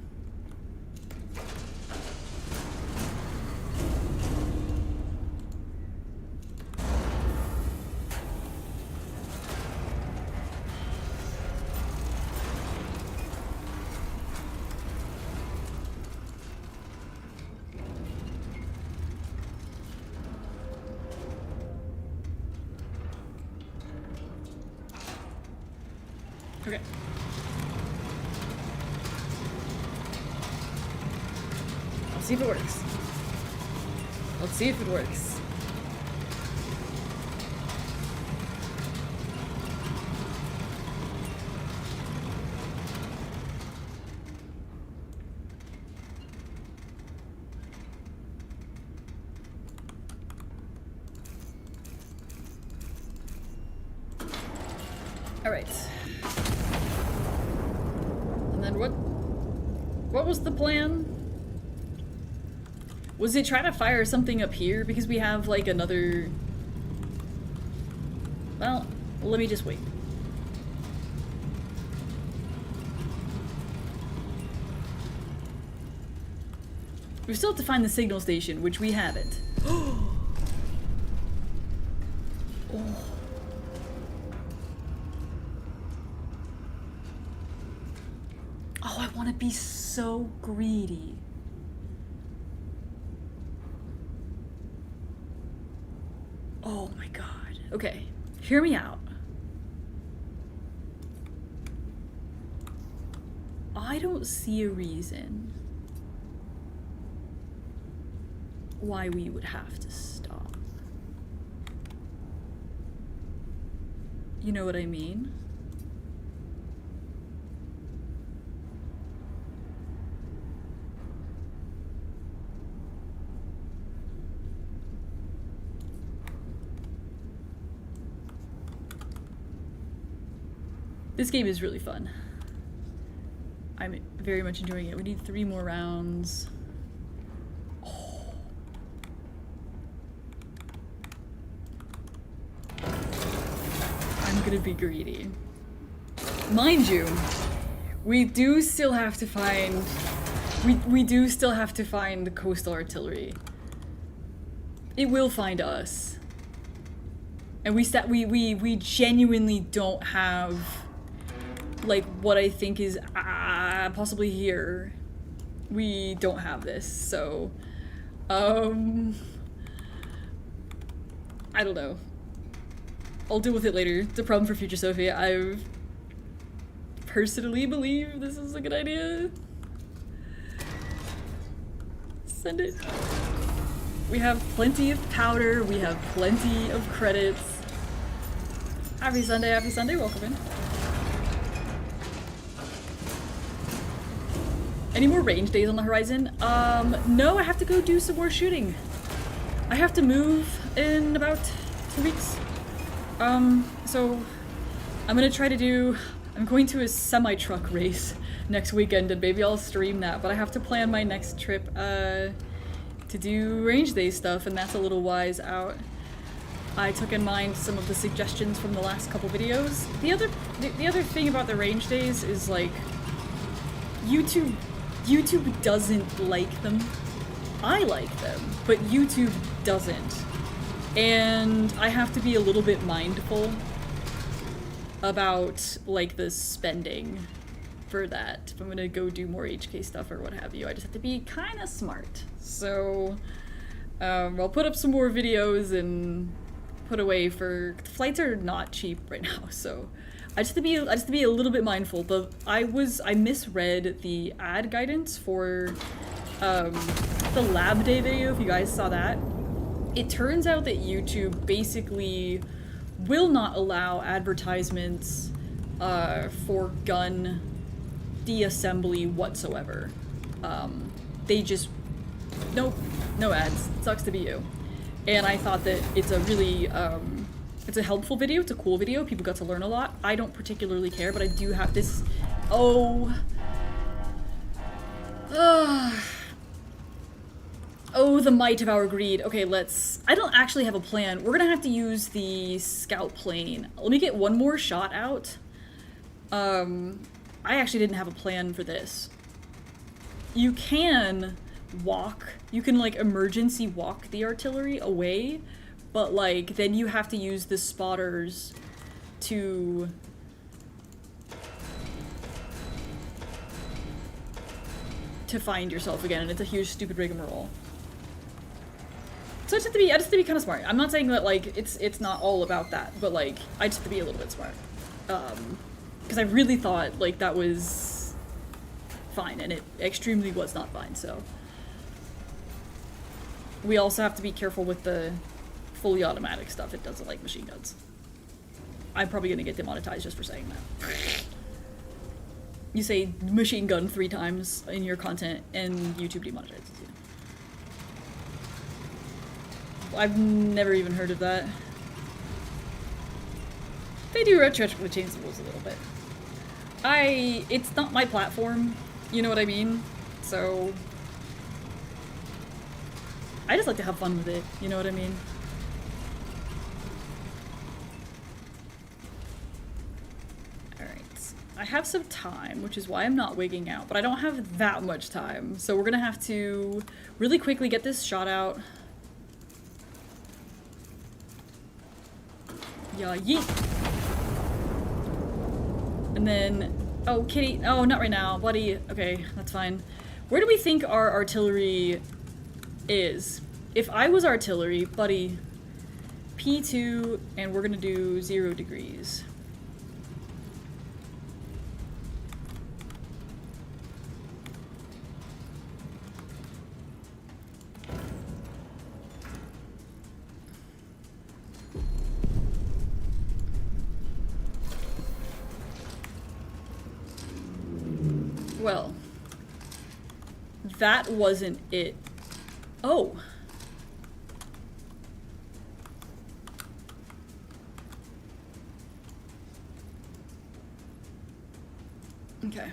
Okay. Let's see if it works. Let's see if it works. All right. And then what was the plan? Was it try to fire something up here? Because we have like another... Well, let me just wait. We still have to find the signal station, which we haven't. Oh. Oh, I want to be so greedy. Oh my god. Okay, hear me out. I don't see a reason why we would have to stop. You know what I mean? This game is really fun. I'm very much enjoying it. We need 3 more rounds. Oh. I'm gonna be greedy. Mind you, we do still have to find... We do still have to find the coastal artillery. It will find us. And we genuinely don't have... like what I think is possibly here. We don't have this, so I don't know. I'll deal with it later. It's a problem for future Sophie. I personally believe this is a good idea. Send it. We have plenty of powder, we have plenty of credits. Happy Sunday, welcome in. Any more range days on the horizon? No, I have to go do some more shooting. I have to move in about 2 weeks. So I'm gonna try to do... I'm going to a semi-truck race next weekend and maybe I'll stream that, but I have to plan my next trip. to do range day stuff, and that's a little wise out. I took in mind some of the suggestions from the last couple videos. The other thing about the range days is like YouTube doesn't like them. I like them, but YouTube doesn't. And I have to be a little bit mindful about like the spending for that. If I'm gonna go do more HK stuff or what have you, I just have to be kind of smart. So I'll put up some more videos and put away for flights are not cheap right now, so I just have to be a little bit mindful. But I misread the ad guidance for the lab day video, if you guys saw that. It turns out that YouTube basically will not allow advertisements for gun deassembly whatsoever. They just, nope, no ads. Sucks to be you. And I thought that it's a really, it's a helpful video, it's a cool video, people got to learn a lot. I don't particularly care, but I do have this, oh, the might of our greed. Okay, I don't actually have a plan. We're gonna have to use the scout plane. Let me get one more shot out. I actually didn't have a plan for this. You can like emergency walk the artillery away, but like then you have to use the spotters to find yourself again, and it's a huge stupid rigmarole. So I just have to be kind of smart. I'm not saying that like it's not all about that, but like I just have to be a little bit smart. Because I really thought like that was fine, and it extremely was not fine, so. We also have to be careful with the fully automatic stuff. It doesn't like machine guns. I'm probably gonna get demonetized just for saying that. You say machine gun 3 times in your content and YouTube demonetizes you. I've never even heard of that. They do retroactively change the rules a little bit. It's not my platform, you know what I mean? So I just like to have fun with it, you know what I mean? Alright, I have some time, which is why I'm not wigging out, but I don't have that much time, so we're gonna have to really quickly get this shot out. Yeah, yeet! And then, oh, kitty, oh, not right now, buddy, okay, that's fine. Where do we think our artillery is? If I was artillery, buddy, P2, and we're gonna do 0 degrees. Well, that wasn't it. Oh. Okay.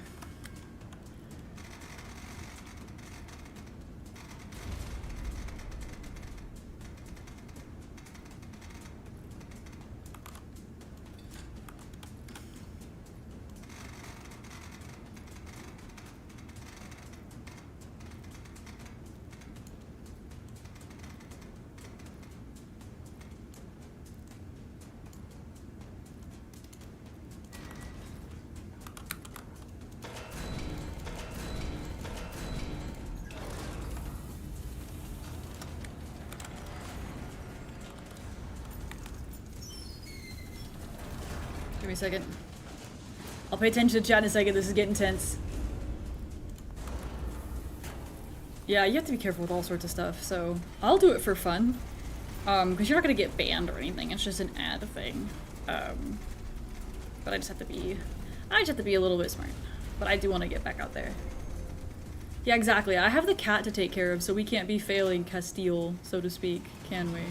Give me a second. I'll pay attention to chat in a second. This is getting tense. Yeah, you have to be careful with all sorts of stuff, so I'll do it for fun. Because you're not gonna get banned or anything. It's just an ad thing. But I just have to be a little bit smart. But I do want to get back out there. Yeah, exactly. I have the cat to take care of, so we can't be failing Castile, so to speak, can we?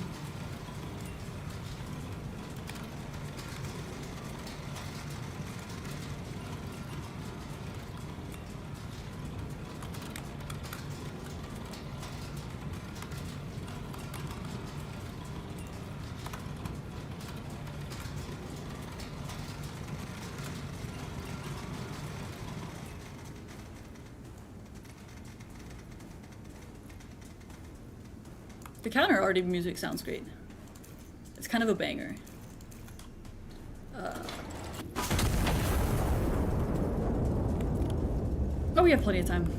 The counter already music sounds great. It's kind of a banger. Oh, we have plenty of time.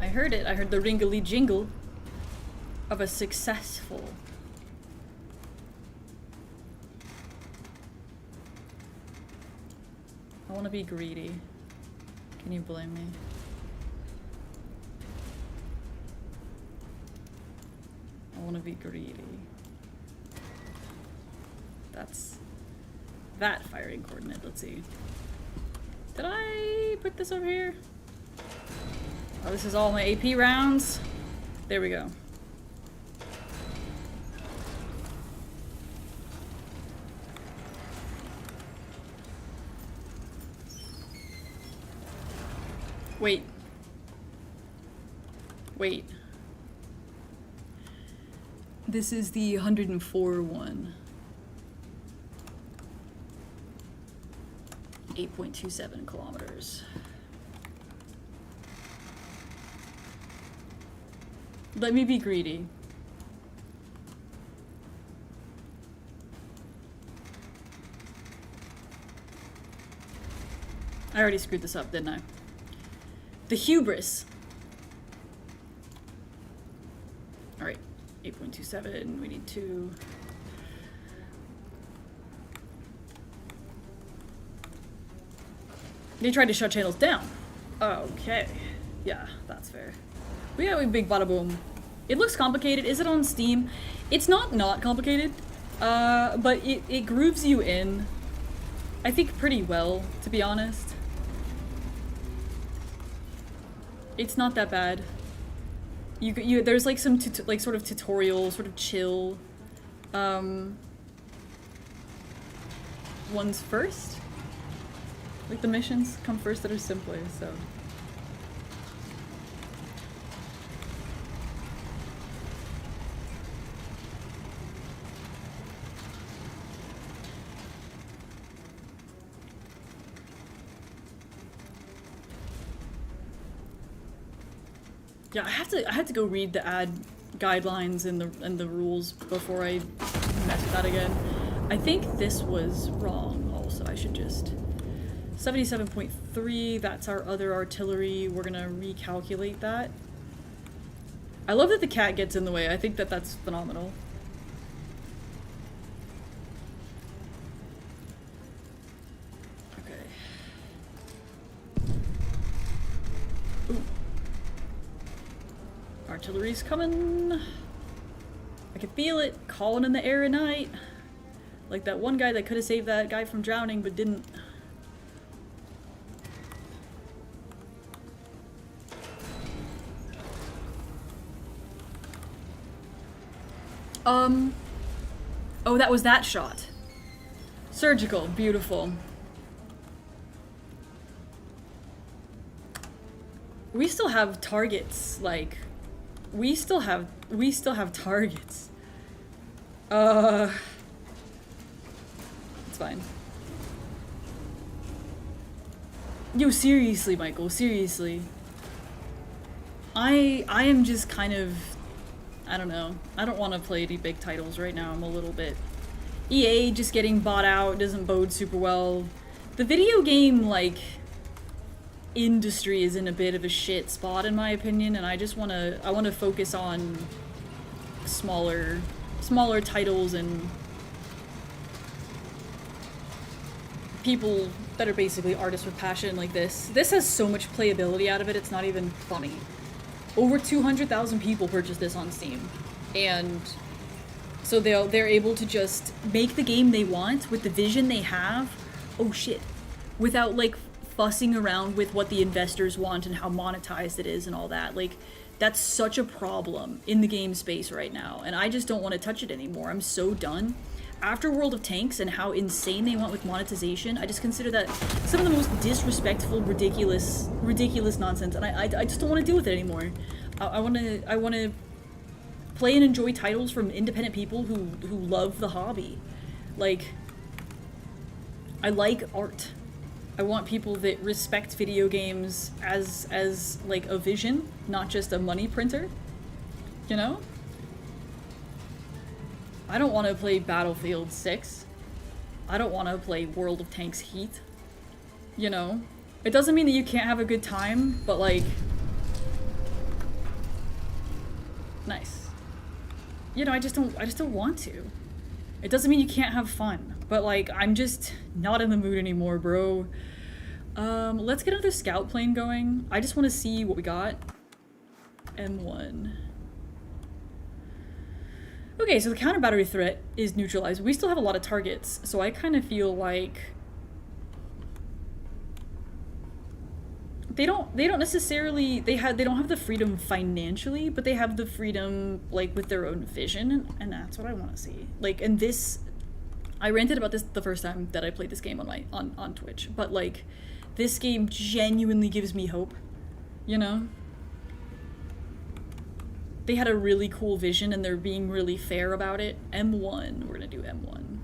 I heard it. I heard the ringly jingle of a successful. I want to be greedy. Can you blame me? I want to be greedy. That's that firing coordinate. Let's see. Did I put this over here? Oh, this is all my AP rounds. There we go. Wait. Wait. This is the 104 one. 8.27 kilometers. Let me be greedy. I already screwed this up, didn't I? The hubris. Alright, 8.27, we need to... They tried to shut channels down. Okay. Yeah, that's fair. We got a big bada boom. It looks complicated. Is it on Steam? It's not complicated, but it grooves you in, I think, pretty well, to be honest. It's not that bad. There's like some like sort of tutorial, sort of chill, ones first. Like the missions come first that are simpler, so. Yeah, I have to go read the ad guidelines and the rules before I mess with that again. I think this was wrong also. I should just 77.3, that's our other artillery. We're gonna recalculate that. I love that the cat gets in the way. I think that that's phenomenal. Okay. Ooh. Artillery's coming. I can feel it calling in the air at night. Like that one guy that could have saved that guy from drowning but didn't. Oh, that was that shot. Surgical, beautiful. We still have targets, like, we still have targets. It's fine. Yo, seriously, Michael, seriously. I am just kind of, I don't know. I don't want to play any big titles right now. I'm a little bit... EA just getting bought out doesn't bode super well. The video game, like, industry is in a bit of a shit spot in my opinion, and I just want to focus on smaller titles and people that are basically artists with passion like this. This has so much playability out of it, it's not even funny. Over 200,000 people purchased this on Steam, and so they're able to just make the game they want with the vision they have. Oh shit. Without like fussing around with what the investors want and how monetized it is and all that. Like, That's such a problem in the game space right now, and I just don't want to touch it anymore. I'm so done. After World of Tanks and how insane they went with monetization, I just consider that some of the most disrespectful, ridiculous nonsense, and I just don't want to deal with it anymore. I want to play and enjoy titles from independent people who love the hobby. Like, I like art. I want people that respect video games as like a vision, not just a money printer. You know? I don't want to play Battlefield 6. I don't want to play World of Tanks Heat. You know? It doesn't mean that you can't have a good time, but like... Nice. You know, I just don't want to. It doesn't mean you can't have fun, but like, I'm just not in the mood anymore, bro. Let's get another scout plane going. I just want to see what we got. M1. Okay, so the counter battery threat is neutralized. We still have a lot of targets, so I kind of feel like they don't necessarily they don't have the freedom financially, but they have the freedom like with their own vision, and that's what I want to see. Like, and this, I ranted about this the first time that I played this game on Twitch, but like, this game genuinely gives me hope, you know? They had a really cool vision and they're being really fair about it. M1, we're gonna do M1.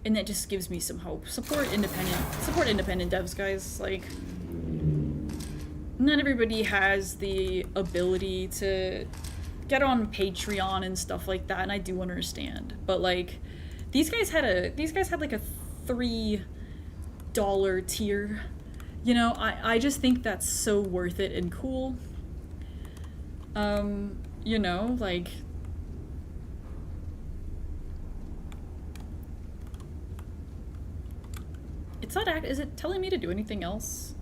And that just gives me some hope. Support independent devs, guys. Like, not everybody has the ability to get on Patreon and stuff like that, and I do understand. But like, these guys had like a $3 tier. You know, I just think that's so worth it and cool. You know, like, it's not is it telling me to do anything else?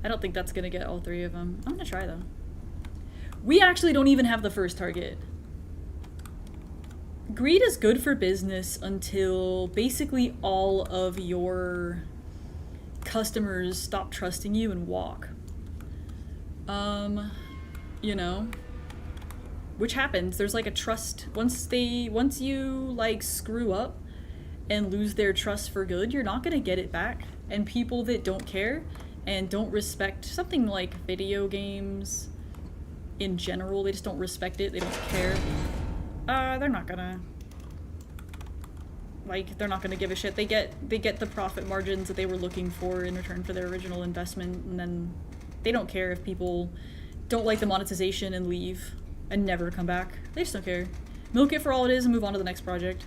I don't think that's gonna get all three of them. I'm gonna try though. We actually don't even have the first target. Greed is good for business until basically all of your customers stop trusting you and walk. You know, which happens. There's like a trust, once you like screw up and lose their trust for good, you're not gonna get it back. And people that don't care and don't respect something like video games in general, they just don't respect it, they don't care. They're not gonna, like, they're not gonna give a shit. They get the profit margins that they were looking for in return for their original investment, and then they don't care if people don't like the monetization and leave and never come back. They just don't care. Milk it for all it is and move on to the next project.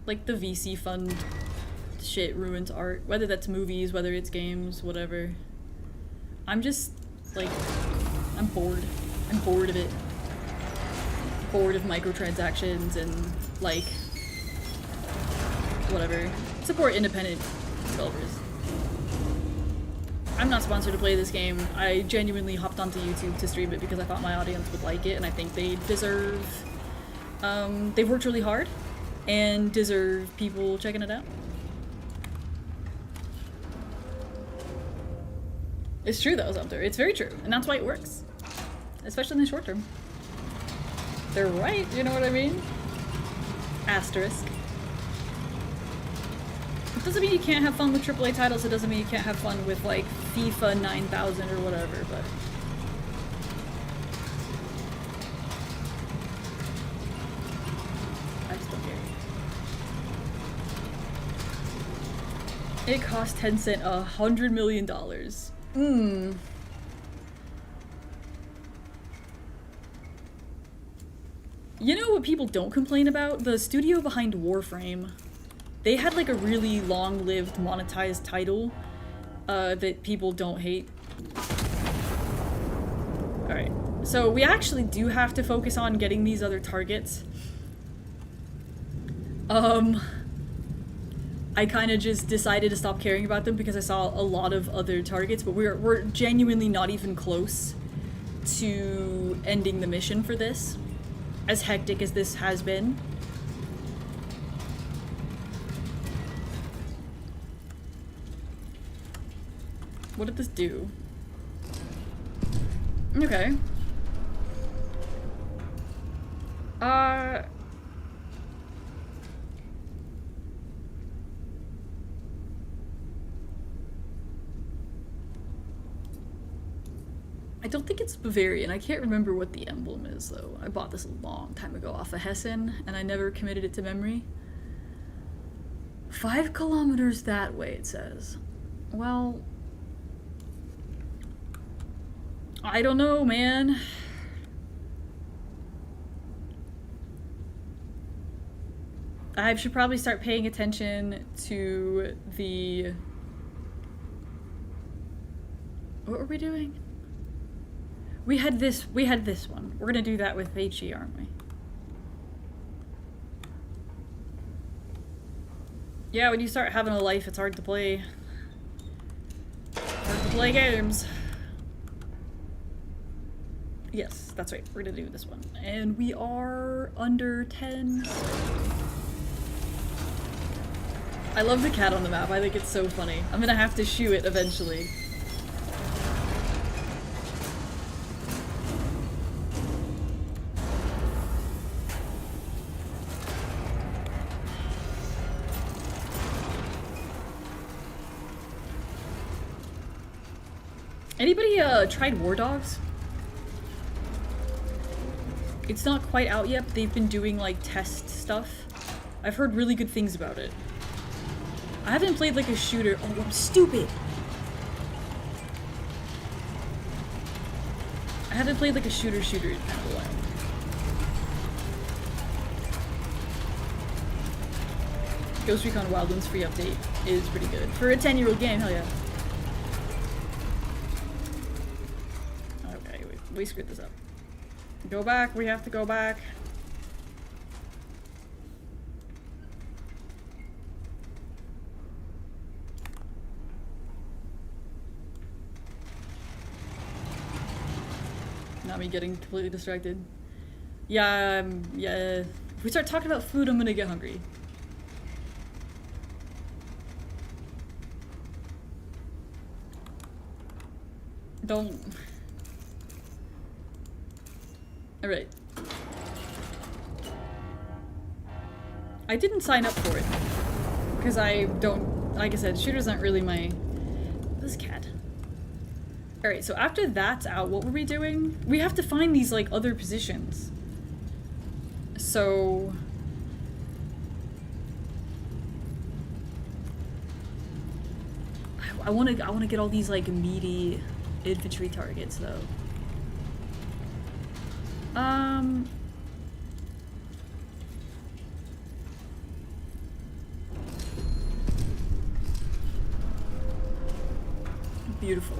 Like, the VC fund shit ruins art, whether that's movies, whether it's games, whatever. I'm just, like, I'm bored. I'm bored of it. Bored of microtransactions and, like, whatever. Support independent developers. I'm not sponsored to play this game. I genuinely hopped onto YouTube to stream it because I thought my audience would like it, and I think they deserve... they've worked really hard and deserve people checking it out. It's true though, Zumter. It's very true, and that's why it works. Especially in the short term. They're right, you know what I mean? Asterisk. It doesn't mean you can't have fun with AAA titles, it doesn't mean you can't have fun with, like, FIFA 9000 or whatever, but... I just don't care. It cost Tencent $100 million. You know what people don't complain about? The studio behind Warframe. They had like a really long-lived monetized title that people don't hate. Alright, so we actually do have to focus on getting these other targets. I kind of just decided to stop caring about them because I saw a lot of other targets, but we're genuinely not even close to ending the mission for this. as hectic as this has been. What did this do? Okay. I don't think it's Bavarian. I can't remember what the emblem is, though. I bought this a long time ago off of Hessen, and I never committed it to memory. 5 kilometers that way, it says. Well, I don't know, man. I should probably start paying attention to the... What were we doing? We had this one. We're gonna do that with HE, aren't we? Yeah, when you start having a life, it's hard to play. Hard to play games. Yes, that's right. We're gonna do this one. And we are under 10. I love the cat on the map. I think it's so funny. I'm gonna have to shoe it eventually. Anybody tried War Dogs? It's not quite out yet, but they've been doing like test stuff. I've heard really good things about it. I haven't played like a shooter. Oh, I'm stupid! I haven't played like a shooter in a while. Ghost Recon Wildlands free update is pretty good. For a 10-year-old game, hell yeah. Okay, we screwed this up. Go back, we have to go back. Not me getting completely distracted. Yeah, yeah. If we start talking about food, I'm gonna get hungry. Don't... Alright. I didn't sign up for it. Because I don't... Like I said, shooters aren't really my... This cat. Alright, so after that's out, what were we doing? We have to find these, like, other positions. So... I wanna get all these, like, meaty infantry targets, though. Beautiful.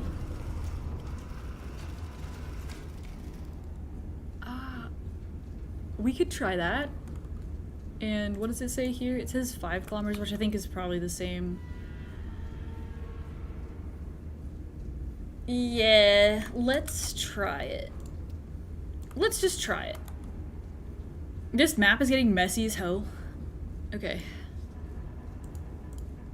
We could try that. And what does it say here? It says 5 kilometers, which I think is probably the same. Yeah, let's try it. Let's just try it. This map is getting messy as hell. Okay.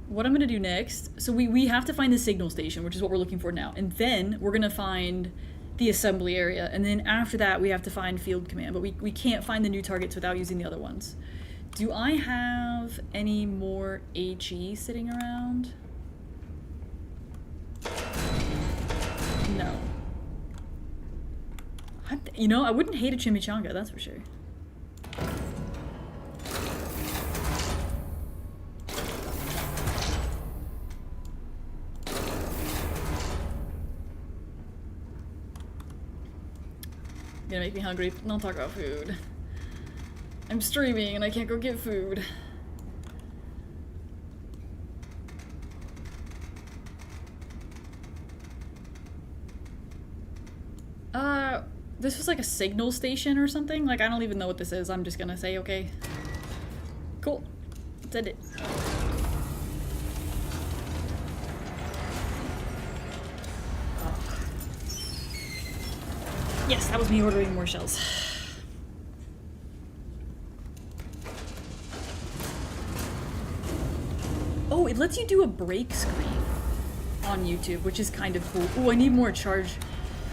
What I'm gonna do next, so we have to find the signal station, which is what we're looking for now. And then we're gonna find the assembly area. And then after that, we have to find field command. But we can't find the new targets without using the other ones. Do I have any more HE sitting around? No. You know, I wouldn't hate a chimichanga, that's for sure. You're gonna make me hungry. Don't talk about food. I'm streaming and I can't go get food. This was like a signal station or something? Like, I don't even know what this is. I'm just gonna say, okay. Cool. Did it. Yes, that was me ordering more shells. Oh, it lets you do a break screen on YouTube, which is kind of cool. Oh, I need more charge.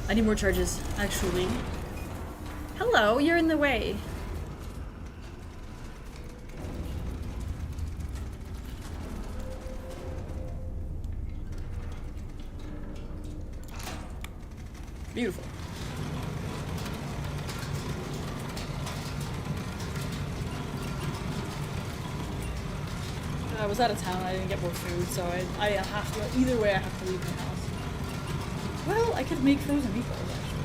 I need more charges, actually. Hello, you're in the way. Beautiful. I was out of town, I didn't get more food, so I have to, either way I have to leave my house. Well, I could make frozen meatballs, actually.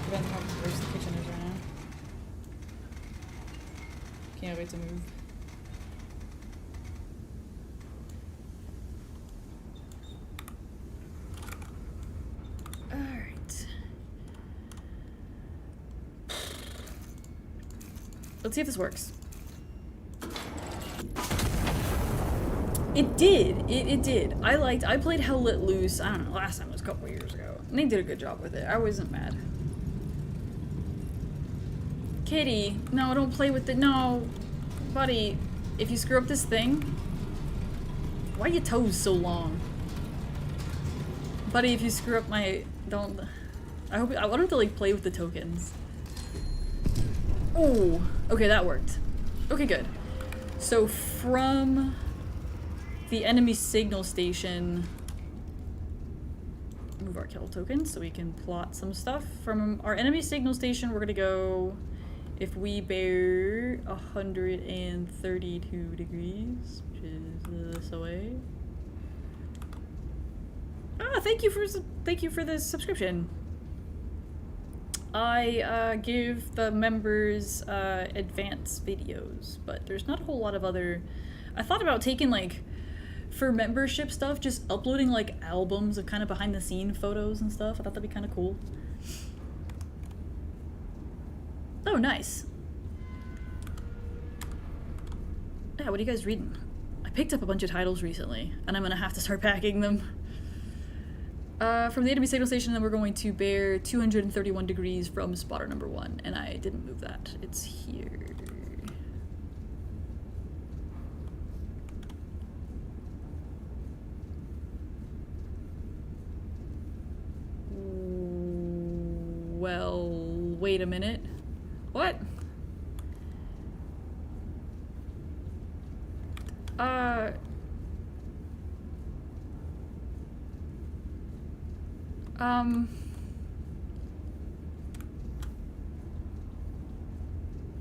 Depends how gross the kitchen is right now. Can't wait to move. Alright. Let's see if this works. It did. It did. I played Hell Let Loose, I don't know, last time was a couple years ago. And they did a good job with it. I wasn't mad. Kitty, no, don't play with it. No. Buddy, if you screw up this thing, why are your toes so long? Buddy, if you screw up my, don't, I want him to like play with the tokens. Oh, okay, that worked. Okay, good. So from the enemy signal station, move our kill tokens so we can plot some stuff. From our enemy signal station, we're gonna go, if we bear 132 degrees, which is this away. Ah, thank you for the subscription. I give the members advanced videos, but there's not a whole lot of other. I thought about taking like, for membership stuff, just uploading like albums of kind of behind the scene photos and stuff. I thought that'd be kind of cool. Oh, nice. Yeah, what are you guys reading? I picked up a bunch of titles recently, and I'm gonna have to start packing them. From the enemy signal station, then we're going to bear 231 degrees from spotter number 1, and I didn't move that. It's here. Well, wait a minute. What?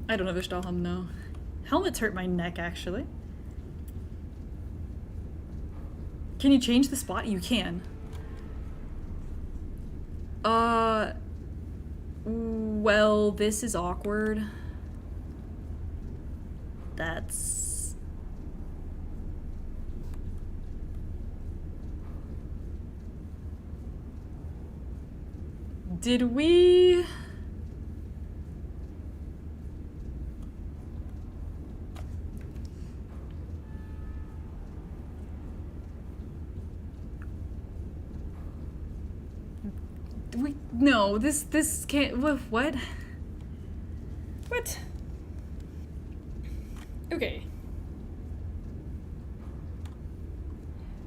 I don't know their Stahlhelm, no. Helmets hurt my neck, actually. Can you change the spot? You can. Well, this is awkward. That's... Did we... No, this can't, what? What? Okay.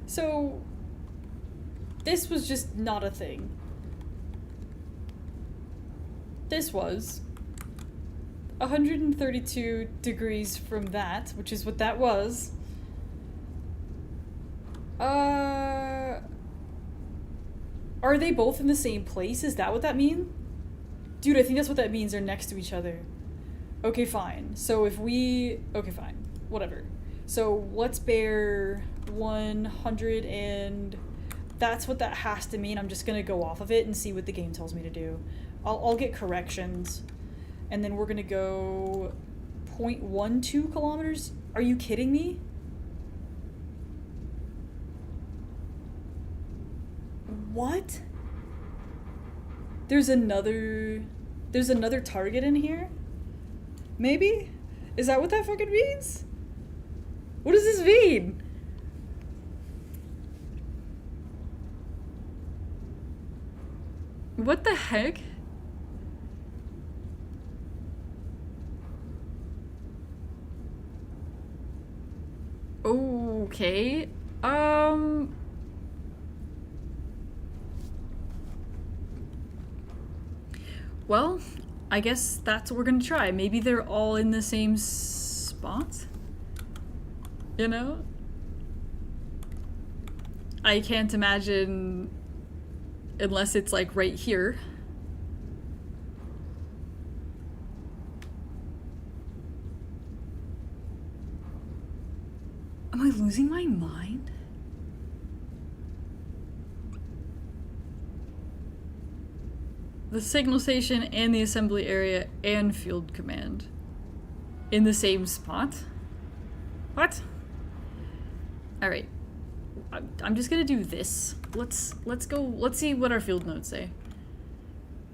So, this was just not a thing. This was 132 degrees from that, which is what that was. Are they both in the same place? Is that what that means? Dude, I think that's what that means. They're next to each other. Okay, fine. So if we... Okay, fine. Whatever. So let's bear 100 and... That's what that has to mean. I'm just gonna go off of it and see what the game tells me to do. I'll get corrections. And then we're gonna go 0.12 kilometers? Are you kidding me? What? There's another target in here? Maybe? Is that what that fucking means? What does this mean? What the heck? Okay. Well, I guess that's what we're gonna try. Maybe they're all in the same spot? You know? I can't imagine unless it's like right here. Am I losing my mind? The signal station and the assembly area and field command in the same spot? What? All right. I'm just gonna do this. Let's go. Let's see what our field notes say.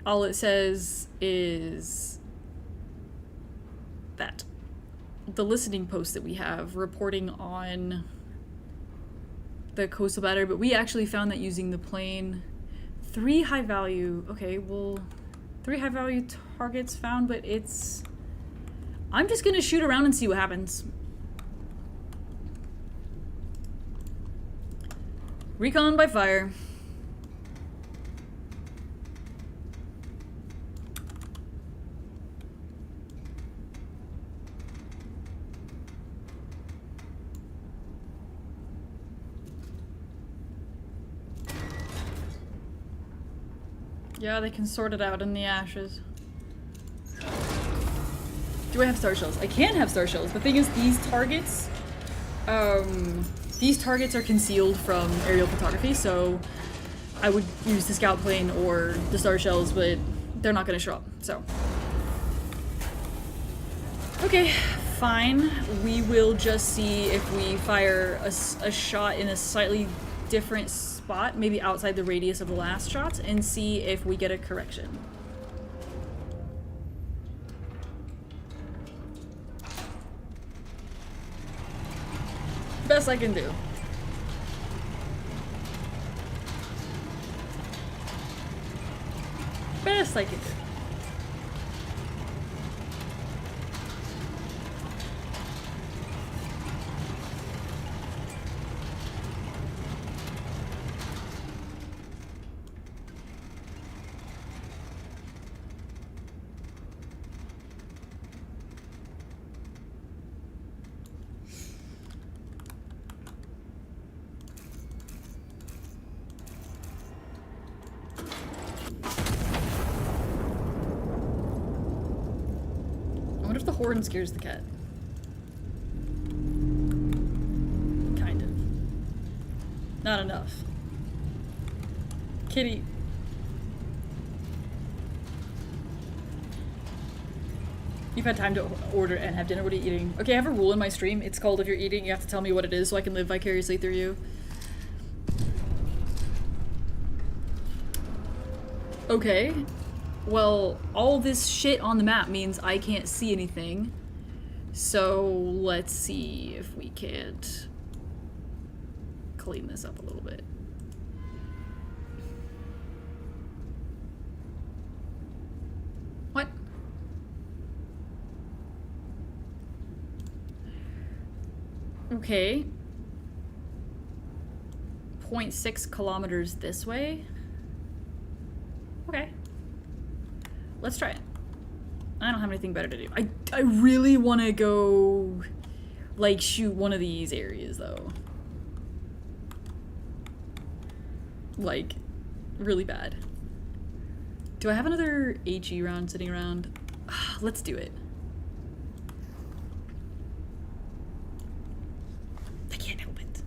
All it says is that the listening post that we have reporting on the coastal battery, but we actually found that using the plane. 3 high value. Okay, well, 3 high value targets found, but it's. I'm just gonna shoot around and see what happens. Recon by fire. Yeah, they can sort it out in the ashes. Do I have star shells? I can have star shells. The thing is, these targets are concealed from aerial photography, so I would use the scout plane or the star shells, but they're not gonna show up, so. Okay, fine. We will just see if we fire a shot in a slightly different spot, maybe outside the radius of the last shot, and see if we get a correction. Best I can do. Best I can do. Horn scares the cat. Kind of. Not enough. Kitty. You've had time to order and have dinner. What are you eating? Okay, I have a rule in my stream. It's called if you're eating, you have to tell me what it is so I can live vicariously through you. Okay. Well, all this shit on the map means I can't see anything. So let's see if we can't clean this up a little bit. What? Okay. 0.6 kilometers this way? Okay. Let's try it. I don't have anything better to do. I really want to go, like, shoot one of these areas, though. Like, really bad. Do I have another HE round sitting around? Let's do it. I can't help it.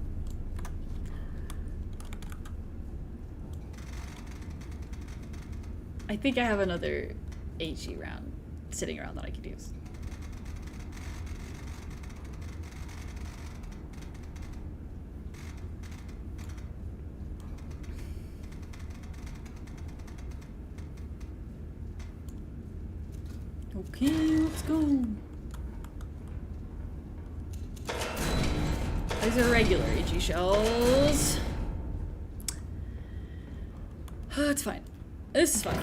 I think I have another HE round sitting around that I could use. Okay, let's go. These are regular HE shells. It's fine. This is fine.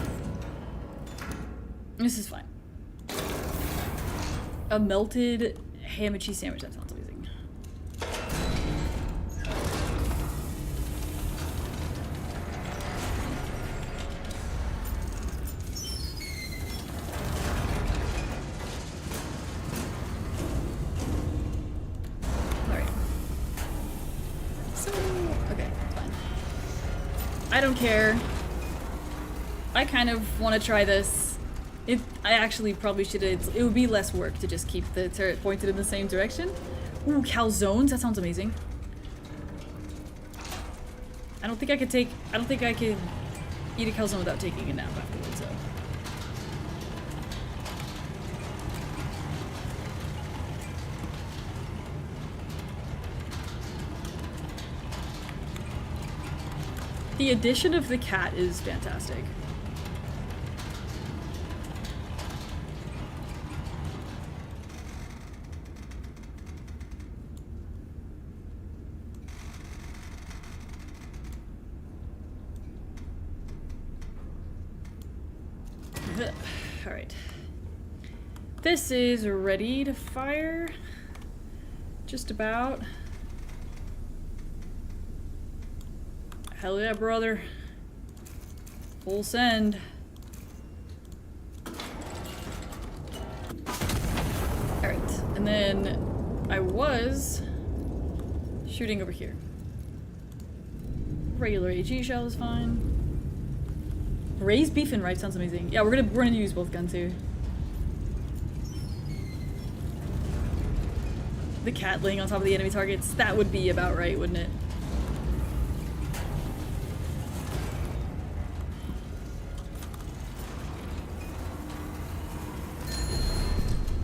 This is fine. A melted ham and cheese sandwich, that sounds amazing. I don't care. I kind of want to try this. I actually probably should. It would be less work to just keep the turret pointed in the same direction. Ooh, calzones. That sounds amazing. I don't think I could eat a calzone without taking a nap afterwards, though. The addition of the cat is fantastic. Alright. This is ready to fire. Just about. Hell yeah, brother. Full send. Alright, and then I was shooting over here. Regular AG shell is fine. Raised beef and rice sounds amazing. Yeah, we're gonna use both guns here. The cat laying on top of the enemy targets, that would be about right, wouldn't it?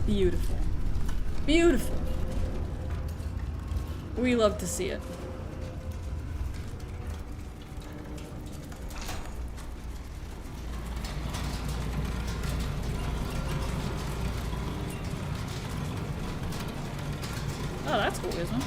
Beautiful. Beautiful. We love to see it. Oh, that's cool, isn't it?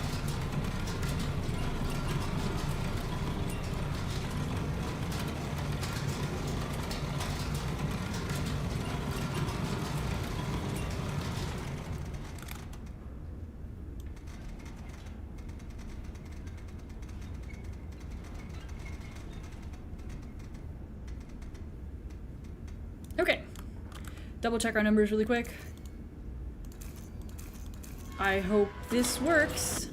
Okay. Double check our numbers really quick. I hope this works.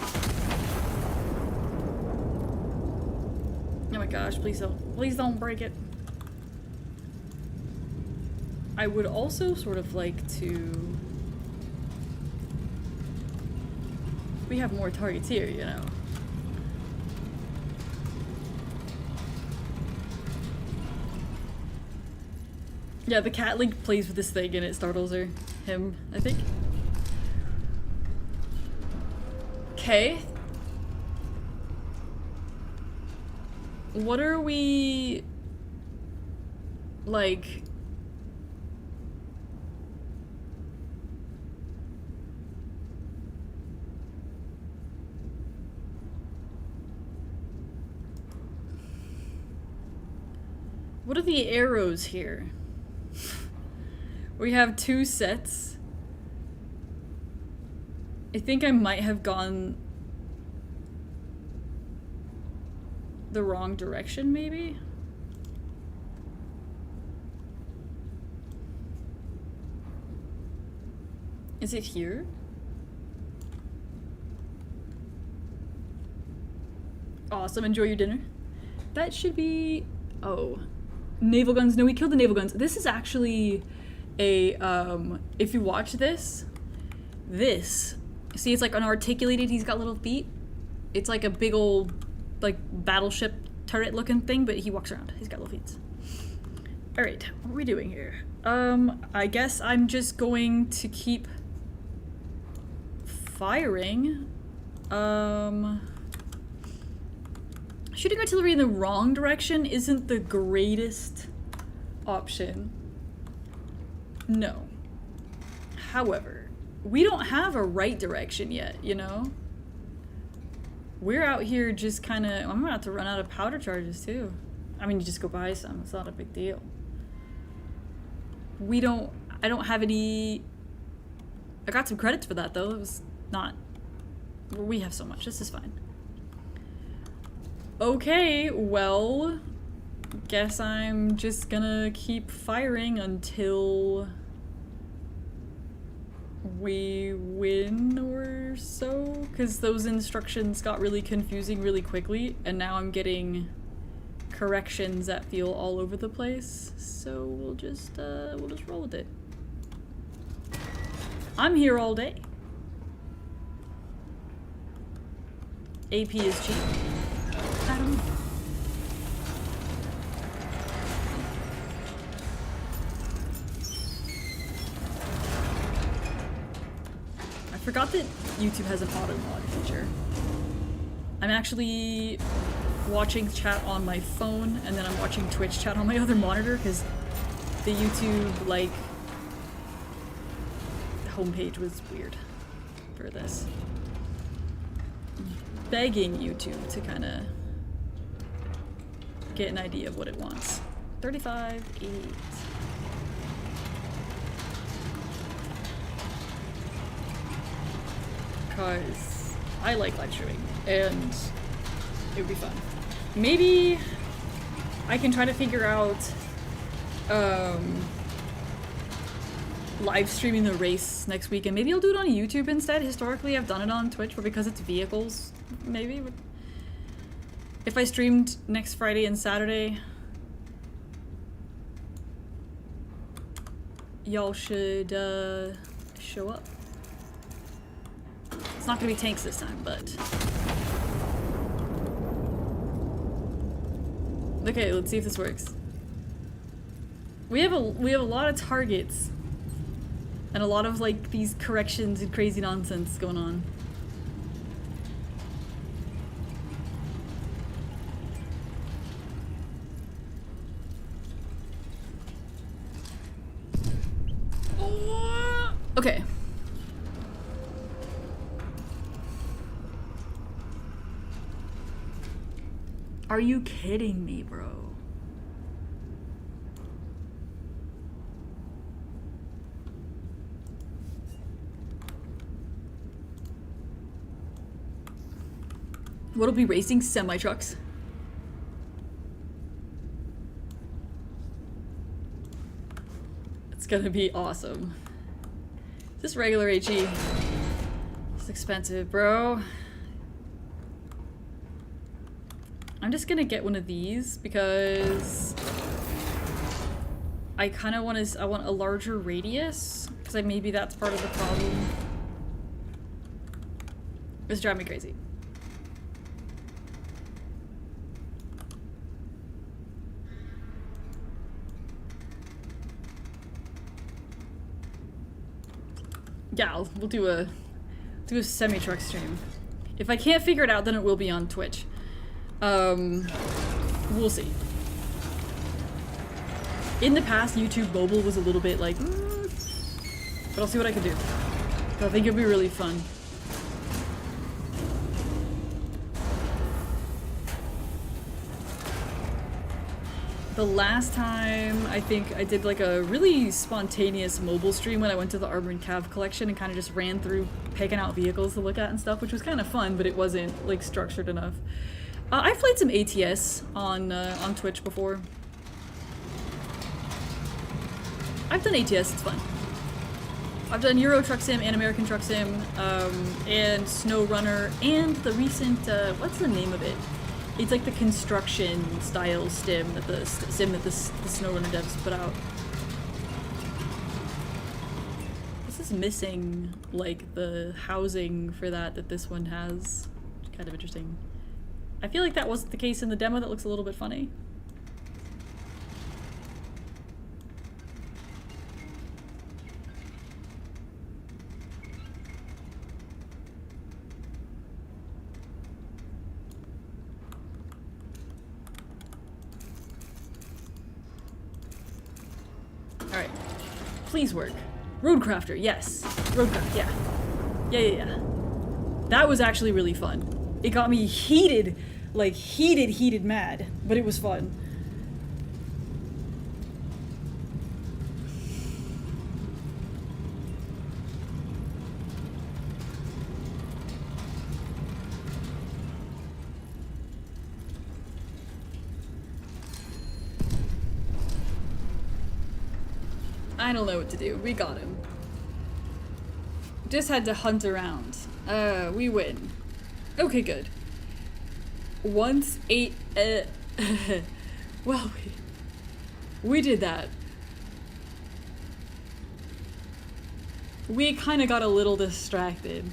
Oh my gosh, please don't break it. I would also sort of like to... We have more targets here, you know. Yeah, the cat like plays with this thing and it startles him, I think. Okay. What are we like? What are the arrows here? We have 2 sets. I think I might have gone the wrong direction, maybe? Is it here? Awesome, enjoy your dinner. That should be... Oh. Naval guns. No, we killed the naval guns. This is actually a, if you watch this, see, it's like unarticulated, he's got little feet. It's like a big old, like, battleship turret looking thing, but he walks around. He's got little feet. Alright, what are we doing here? I guess I'm just going to keep firing. Shooting artillery in the wrong direction isn't the greatest option. No. However, we don't have a right direction yet, you know? We're out here just kind of... I'm gonna have to run out of powder charges, too. I mean, you just go buy some. It's not a big deal. I don't have any... I got some credits for that, though. It was not... We have so much. This is fine. Okay, well... Guess I'm just gonna keep firing until... we win or so, because those instructions got really confusing really quickly, and now I'm getting corrections that feel all over the place. So we'll just roll with it. I'm here all day. AP is cheap. I don't know. I forgot that YouTube has an auto mod feature. I'm actually watching chat on my phone, and then I'm watching Twitch chat on my other monitor, because the YouTube, like, homepage was weird for this. Begging YouTube to kind of get an idea of what it wants. 35, 8. Because I like live streaming, and it would be fun. Maybe I can try to figure out live streaming the race next week, and maybe I'll do it on YouTube instead. Historically, I've done it on Twitch, but because it's vehicles, maybe. If I streamed next Friday and Saturday, y'all should show up. It's not gonna be tanks this time, but... Okay, let's see if this works. We have a lot of targets. And a lot of, like, these corrections and crazy nonsense going on. Okay. Are you kidding me, bro? What'll be racing? Semi-trucks. It's gonna be awesome. Is this regular HE? It's expensive, bro. I'm just gonna get one of these because I kind of want to. I want a larger radius because maybe that's part of the problem. It's driving me crazy. Yeah, we'll do a semi-truck stream. If I can't figure it out, then it will be on Twitch. We'll see. In the past, YouTube mobile was a little bit like, but I'll see what I can do. But I think it'll be really fun. The last time, I think I did like a really spontaneous mobile stream when I went to the Armored Cav collection and kind of just ran through picking out vehicles to look at and stuff, which was kind of fun, but it wasn't like structured enough. I've played some ATS on Twitch before. I've done ATS, it's fun. I've done Euro Truck Sim and American Truck Sim, and Snow Runner, and the recent, what's the name of it? It's like the construction style sim that the Snow Runner devs put out. This is missing like the housing for that this one has. Kind of interesting. I feel like that wasn't the case in the demo. That looks a little bit funny. Alright. Please work. Roadcrafter, yes. Roadcraft, yeah. Yeah. That was actually really fun. It got me heated, like heated mad, but it was fun. I don't know what to do. We got him. Just had to hunt around. We win. Okay, good. Once Well, we did that. We kind of got a little distracted.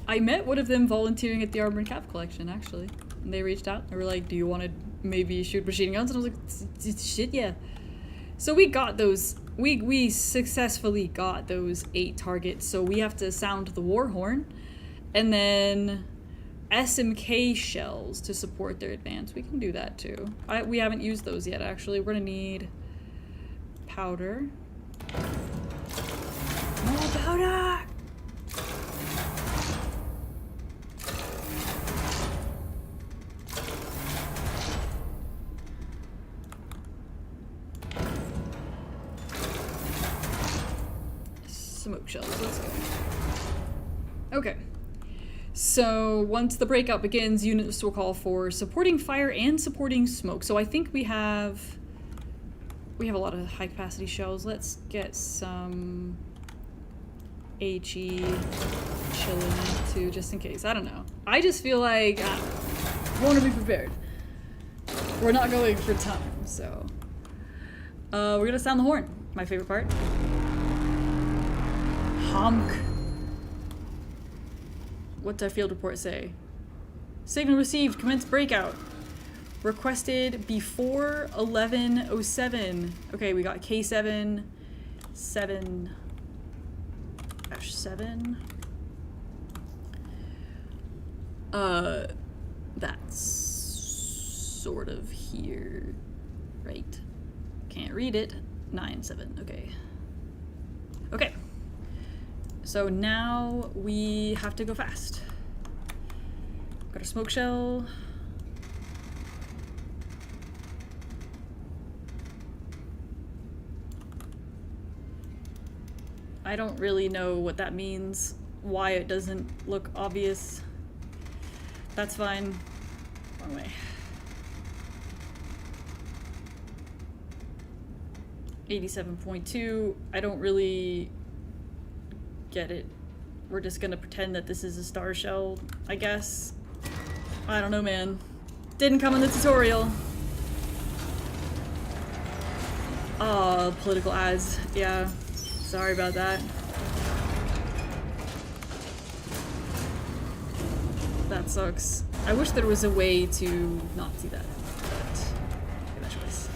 I met one of them volunteering at the Armor and Cap collection, actually. And they reached out. They were like, do you want to maybe shoot machine guns? And I was like, shit, yeah. So we got those. We successfully got those 8 targets. So we have to sound the war horn. And then SMK shells to support their advance. We can do that too. We haven't used those yet, actually. We're gonna need powder. More powder! Smoke shells, let's go. Okay. So once the breakout begins, units will call for supporting fire and supporting smoke. So I think we have a lot of high capacity shells. Let's get some HE chilling too, just in case. I don't know. I just feel like I want to be prepared. We're not going for time, so we're gonna sound the horn. My favorite part. Honk. What's our field report say? Signal received. Commence breakout. Requested before 11:07. Okay, we got K7 7-7. That's sort of here, right? Can't read it. 9-7. Okay. Okay. So now we have to go fast. Got a smoke shell. I don't really know what that means, why it doesn't look obvious. That's fine. Wrong way. 87.2. I don't really get it. We're just gonna pretend that this is a star shell, I guess. I don't know, man. Didn't come in the tutorial. Oh, political ads. Yeah. Sorry about that. That sucks. I wish there was a way to not see that, but I made that choice.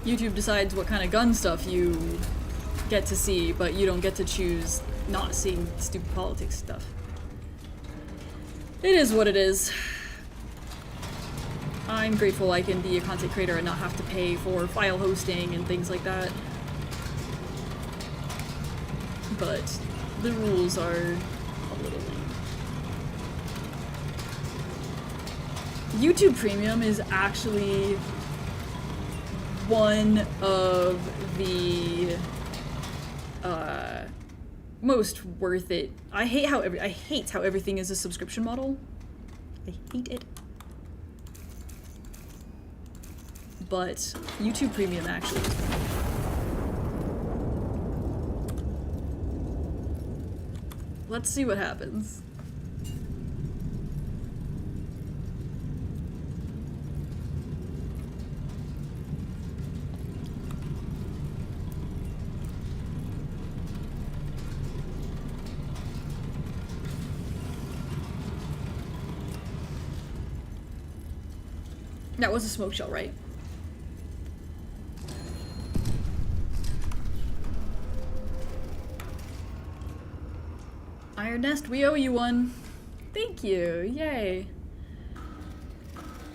YouTube decides what kind of gun stuff you get to see, but you don't get to choose not seeing stupid politics stuff. It is what it is. I'm grateful I can be a content creator and not have to pay for file hosting and things like that. But the rules are a little lame. YouTube Premium is actually one of the most worth it. I hate how everything is a subscription model. I hate it. But YouTube Premium actually is fun. Let's see what happens. That was a smoke shell, right? Iron Nest, we owe you one. Thank you, yay.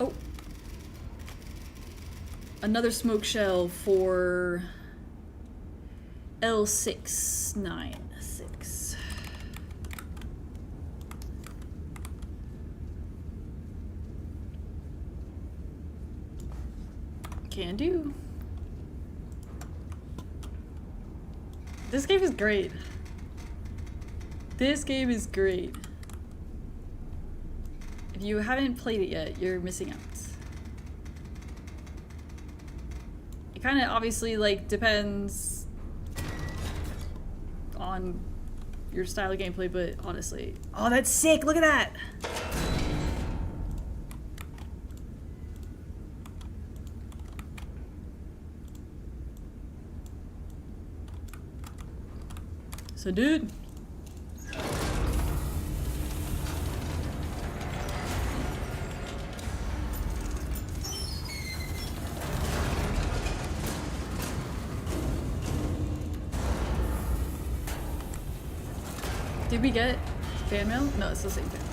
Oh. Another smoke shell for L696. Can do. This game is great. This game is great. If you haven't played it yet, you're missing out. It kind of obviously like depends on your style of gameplay, but honestly. Oh, that's sick! Look at that! So, dude. Did we get fan mail? No, it's the same fan mail.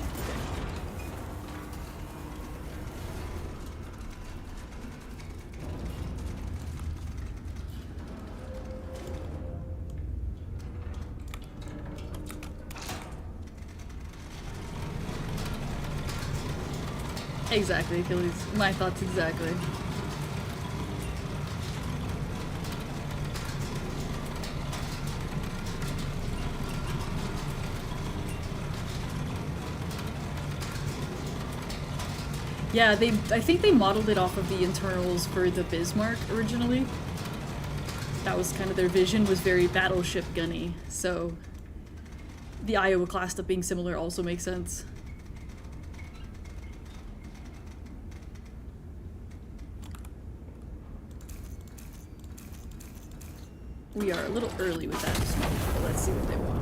Okay. Exactly, Achilles. My thoughts exactly. Yeah, I think they modeled it off of the internals for the Bismarck originally. That was kind of their vision, was very battleship gunny, so the Iowa class stuff being similar also makes sense. We are a little early with that smoke, but let's see what they want.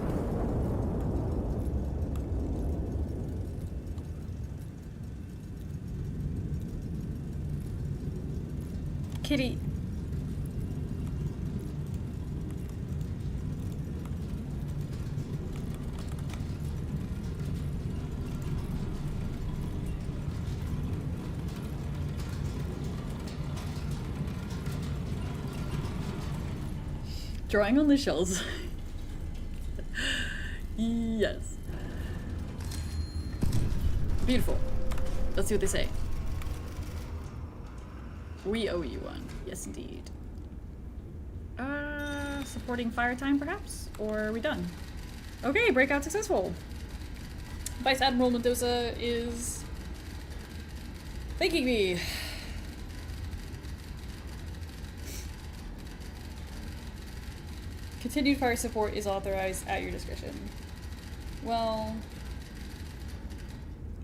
Kitty. Drawing on the shells. Yes. Beautiful. Let's see what they say. We owe you one. Yes, indeed. Supporting fire time, perhaps? Or are we done? Okay, breakout successful. Vice Admiral Mendoza is thanking me. Continued fire support is authorized at your discretion. Well,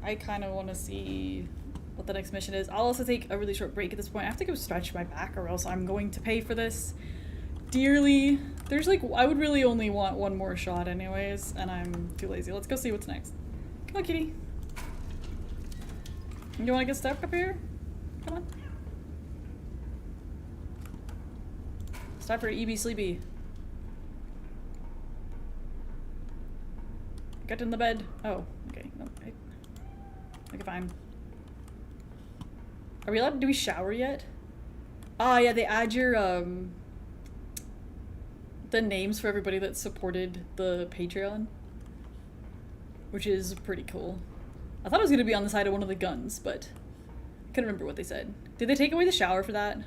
I kind of want to see what the next mission is. I'll also take a really short break at this point. I have to go stretch my back or else I'm going to pay for this dearly. There's like, I would really only want one more shot anyways, and I'm too lazy. Let's go see what's next. Come on, kitty. You want to get stuck up here? Come on. Stop for EB Sleepy. Get in the bed. Oh, okay. No, okay, fine. Are we allowed to do we shower yet? Ah, yeah, they add your, the names for everybody that supported the Patreon. Which is pretty cool. I thought it was gonna be on the side of one of the guns, but I couldn't remember what they said. Did they take away the shower for that?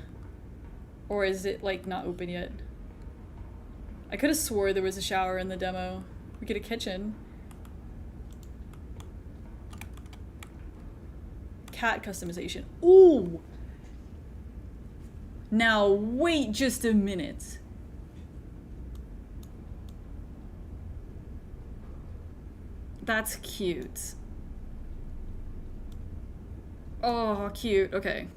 Or is it, like, not open yet? I could have swore there was a shower in the demo. We get a kitchen. Cat customization. Ooh! Now, wait just a minute. That's cute. Oh, cute. Okay.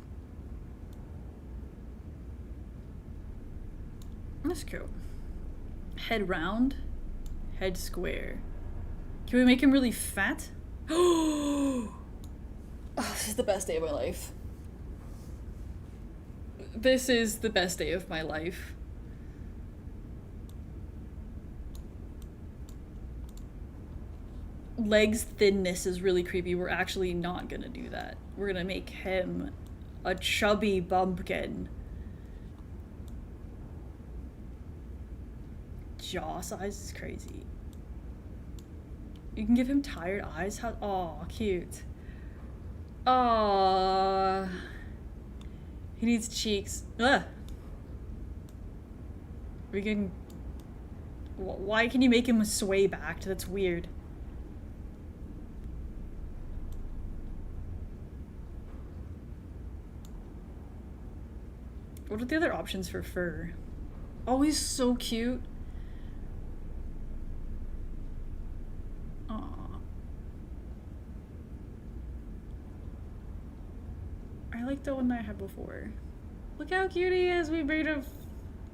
That's cute. Head round. Head square. Can we make him really fat? Oh, this is the best day of my life. This is the best day of my life. Legs thinness is really creepy. We're actually not gonna do that. We're gonna make him a chubby bumpkin. Jaw size is crazy. You can give him tired eyes? How? Aw, cute. Aww. He needs cheeks. Ugh. We can... Why can you make him sway back? That's weird. What are the other options for fur? Oh, he's so cute. Aw. I like the one I had before. Look how cute he is. We made a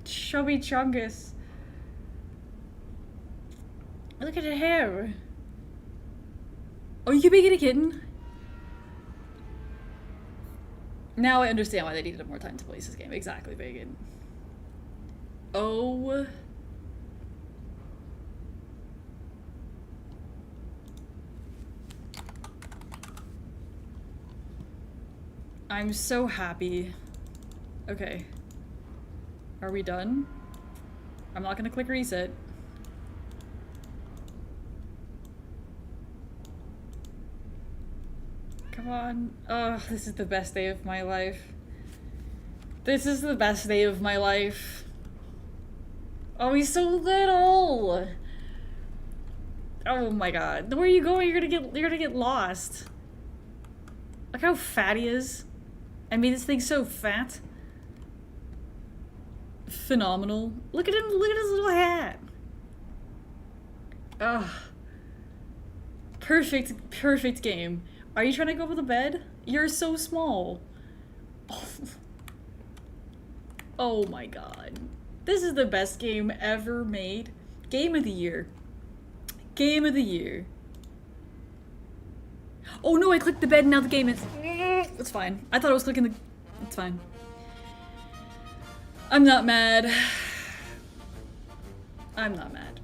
chubby chungus. Look at the hair. Oh, you can make it a kitten? Now I understand why they needed more time to place this game. Exactly, Bacon. Oh. I'm so happy. Okay. Are we done? I'm not gonna click reset. Come on. Oh, this is the best day of my life. This is the best day of my life. Oh, he's so little. Oh my god. Where are you going? You're gonna get lost. Look how fat he is. I made this thing so fat. Phenomenal. Look at him, look at his little hat. Ugh. Perfect game. Are you trying to go over the bed? You're so small. Oh my god. This is the best game ever made. Game of the year. Game of the year. Oh no, I clicked the bed and now the game is... It's fine. I thought I was clicking the... It's fine. I'm not mad. I'm not mad.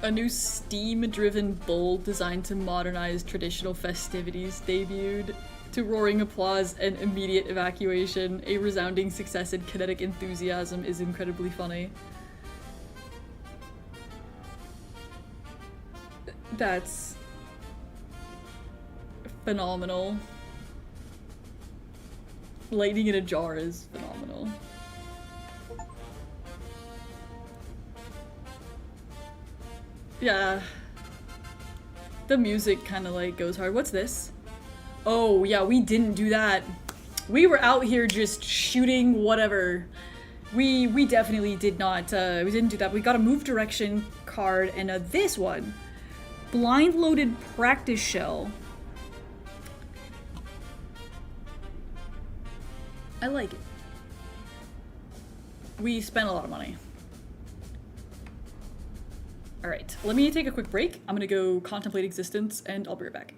A new Steam-driven bull designed to modernize traditional festivities debuted. To roaring applause and immediate evacuation, a resounding success and kinetic enthusiasm is incredibly funny. That's phenomenal. Lightning in a jar is phenomenal. Yeah. The music kind of like goes hard. What's this? Oh yeah, we didn't do that. We were out here just shooting whatever. We definitely did not, we didn't do that. We got a move direction card and this one. Blind loaded practice shell. I like it. We spent a lot of money. Alright, let me take a quick break. I'm gonna go contemplate existence and I'll be right back.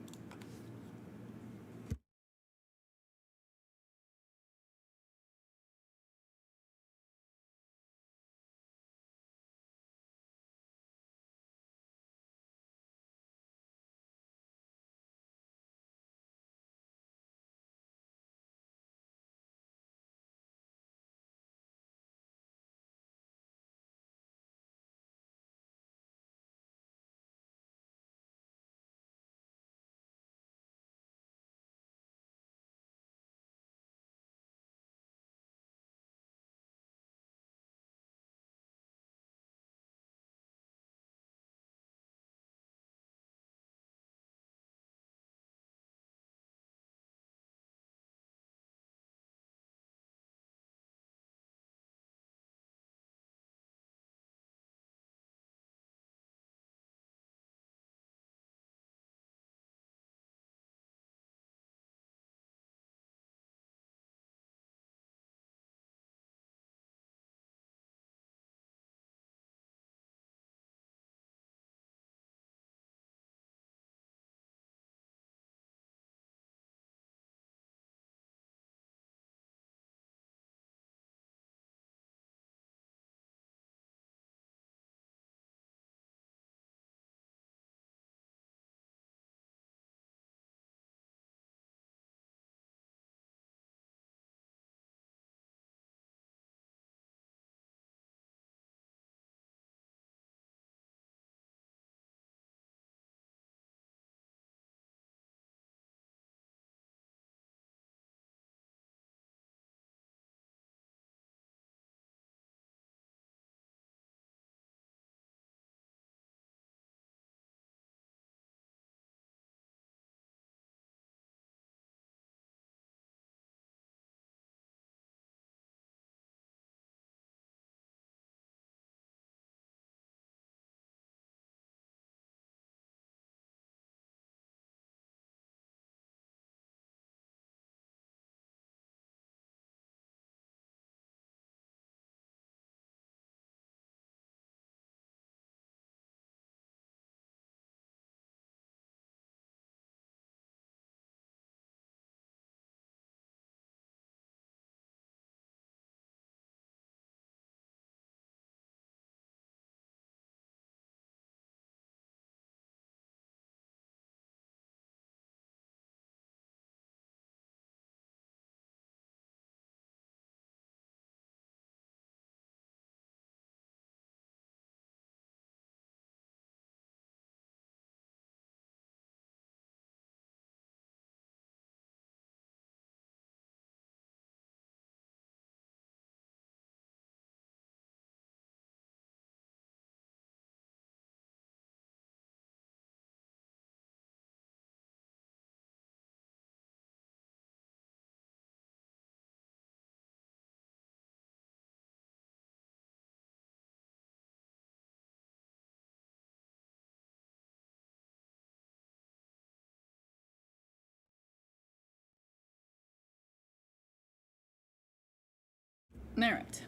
Alright.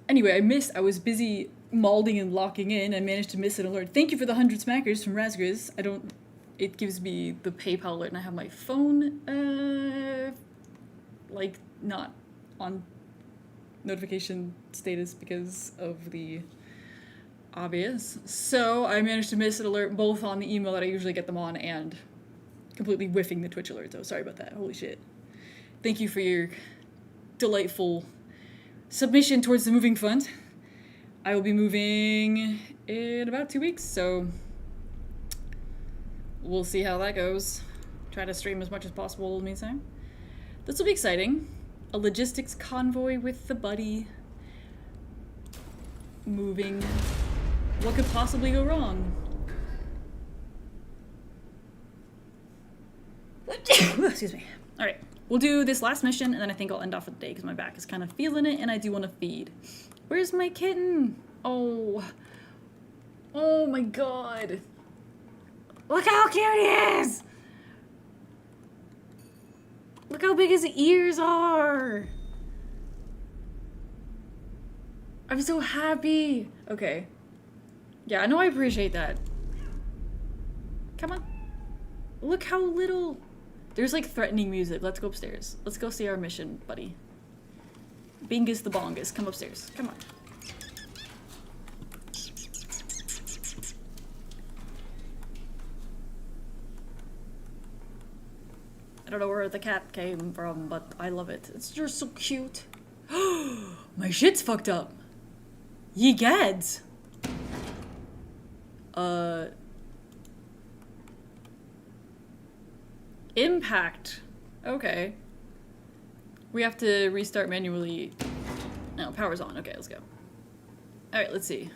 Anyway, I was busy malding and locking in. I managed to miss an alert. Thank you for the 100 smackers from Razgriz. It gives me the PayPal alert and I have my phone, like, not on notification status because of the obvious. So I managed to miss an alert both on the email that I usually get them on and completely whiffing the Twitch alert. So sorry about that. Holy shit. Thank you for your delightful submission towards the moving fund. I will be moving in about 2 weeks, so we'll see how that goes. Try to stream as much as possible in the meantime. This will be exciting. A logistics convoy with the buddy. Moving. What could possibly go wrong? Excuse me. Alright, we'll do this last mission and then I think I'll end off for the day because my back is kind of feeling it and I do want to feed. Where's my kitten? Oh. Oh my god. Look how cute he is! Look how big his ears are! I'm so happy! Okay. Yeah, I know I appreciate that. Come on. Look how little... There's like threatening music. Let's go upstairs. Let's go see our mission, buddy. Bingus the Bongus. Come upstairs. Come on. I don't know where the cat came from, but I love it. It's just so cute. My shit's fucked up. Ye gads. Impact. Okay. We have to restart manually. No, power's on. Okay, let's go. Alright, let's see.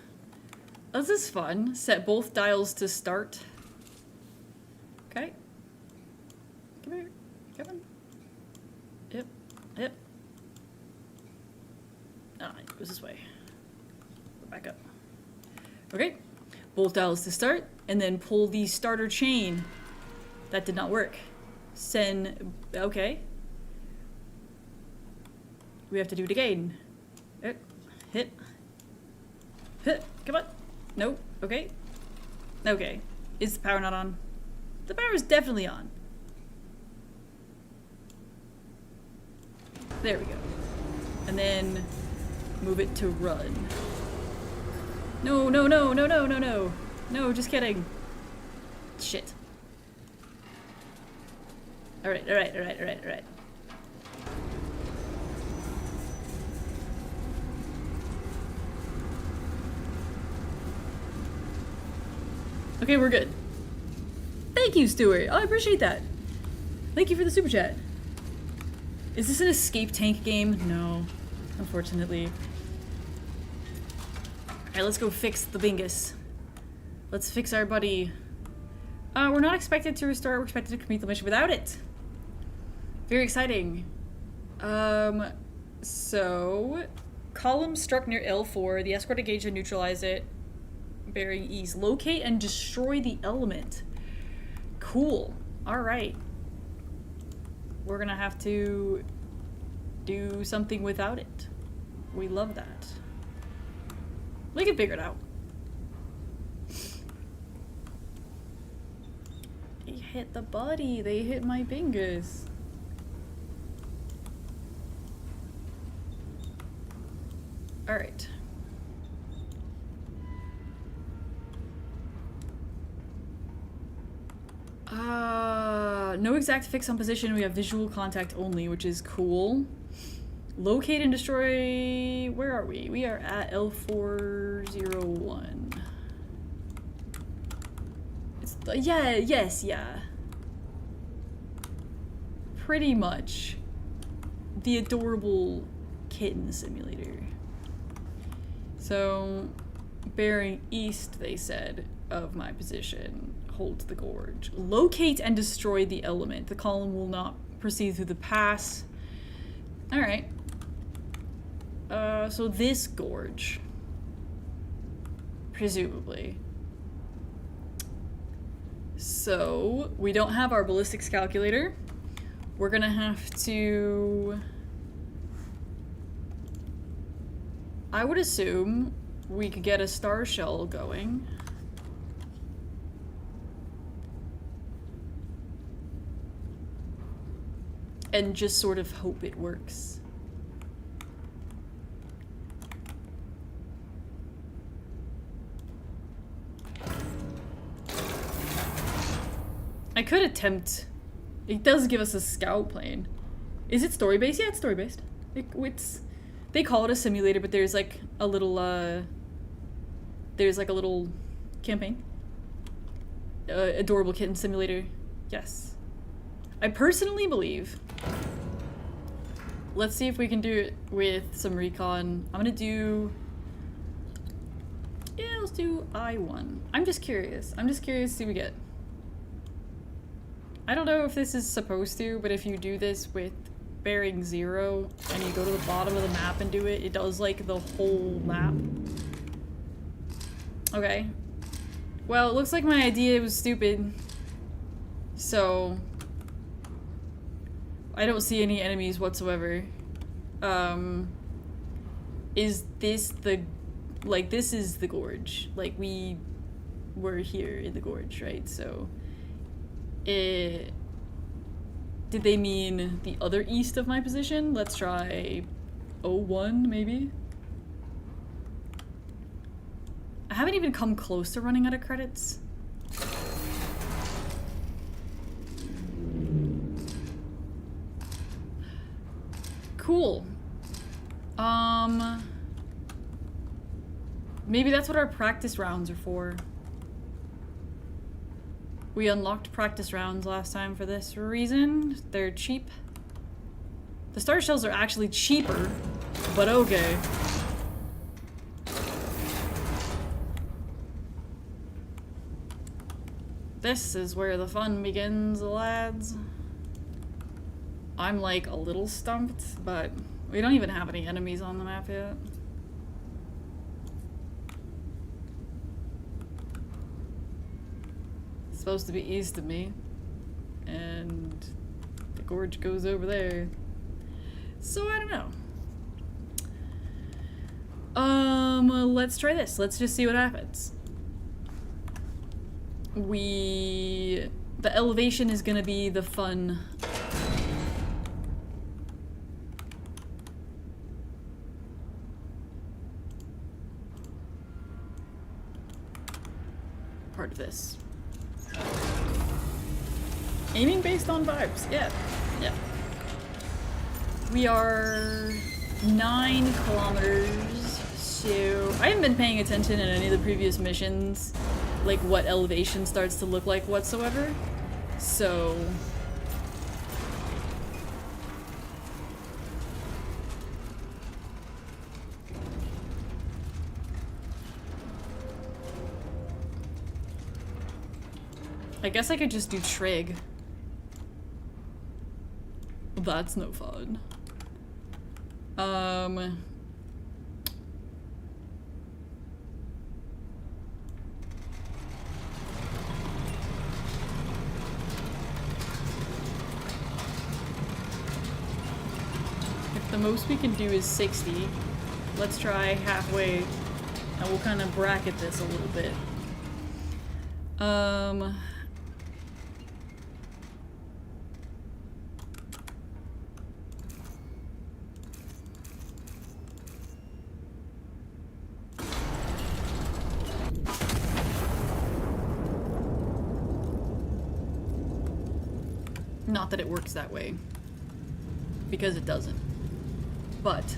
This is fun. Set both dials to start. Okay. Come here. Come on. Yep. Yep. Ah, it goes this way. Go back up. Okay. Both dials to start, and then pull the starter chain. That did not work. Send. Okay. We have to do it again. Hit. Hit. Come on. No. Okay. Okay. Is the power not on? The power is definitely on. There we go. And then move it to run. No, no, no, no, no, no, no. No, just kidding. Shit. Alright, alright, alright, alright, alright. Okay, we're good. Thank you, Stuart. I appreciate that. Thank you for the super chat. Is this an escape tank game? No, unfortunately. Alright, let's go fix the Bingus. Let's fix our buddy. We're not expected to restart, we're expected to complete the mission without it. Very exciting. So... Column struck near L4. The escort engaged and neutralize it. Bearing east. Locate and destroy the element. Cool. Alright. We're gonna have to do something without it. We love that. We can figure it out. They hit the buddy. They hit my Bingus. Alright. No exact fix on position. We have visual contact only, which is cool. Locate and destroy... Where are we? We are at L401. It's... Yeah, yes, yeah. Pretty much. The adorable kitten simulator. So, bearing east, they said, of my position. Hold the gorge. Locate and destroy the element. The column will not proceed through the pass. Alright. So this gorge. Presumably. So, we don't have our ballistics calculator. We're gonna have to I would assume we could get a star shell going. And just sort of hope it works. I could attempt. It does give us a scout plane. Is it story based? Yeah, it's story based. It's they call it a simulator, but there's like a little campaign. Adorable kitten simulator. Yes. I personally believe. Let's see if we can do it with some recon. I'm gonna do. Yeah, let's do I1. I'm just curious. I'm just curious to see what we get. I don't know if this is supposed to, but if you do this with bearing 0 and you go to the bottom of the map and do it, it does like the whole map. Okay. Well, it looks like my idea was stupid. So I don't see any enemies whatsoever. Is this the... Like, this is the gorge. Like, we were here in the gorge, right? So... Did they mean the other east of my position? Let's try 01, maybe? I haven't even come close to running out of credits. Cool. Maybe that's what our practice rounds are for. We unlocked practice rounds last time for this reason. They're cheap. The star shells are actually cheaper, but okay. This is where the fun begins, lads. I'm like a little stumped, but we don't even have any enemies on the map yet. Supposed to be east of me, and the gorge goes over there, so I don't know. Let's try this. Let's just see what happens. The elevation is gonna be the fun part of this. Aiming based on vibes, yeah. We are 9 kilometers, so I haven't been paying attention in any of the previous missions, like what elevation starts to look like whatsoever, so... I guess I could just do trig. That's no fun. If the most we can do is 60, let's try halfway, and we'll kind of bracket this a little bit. Not that it works that way, because it doesn't, but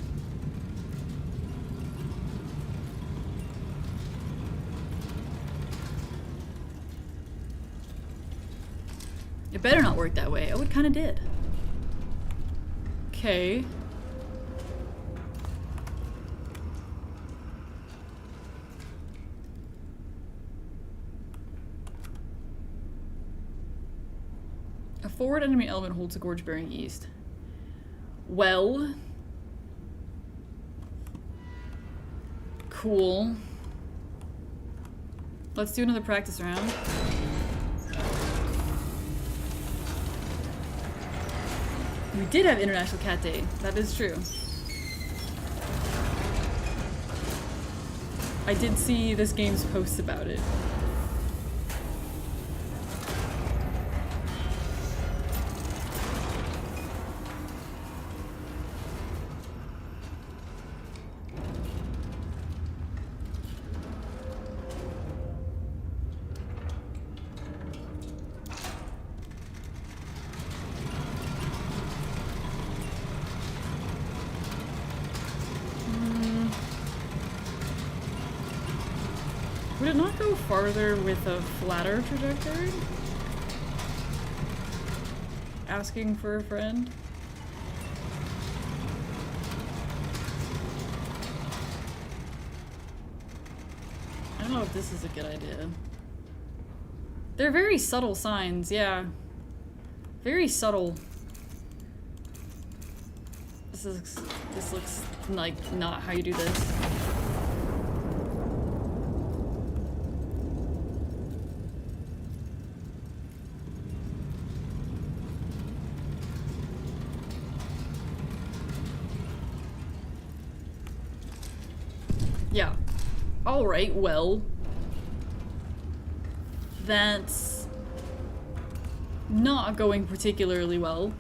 it better not work that way. Oh, it kind of did. Okay. A forward enemy element holds a gorge bearing east. Well. Cool. Let's do another practice round. We did have International Cat Day. That is true. I did see this game's posts about it. Would it not go farther with a flatter trajectory? Asking for a friend? I don't know if this is a good idea. They're very subtle signs, yeah. Very subtle. This looks like not how you do this. Yeah. Alright, well. That's not going particularly well.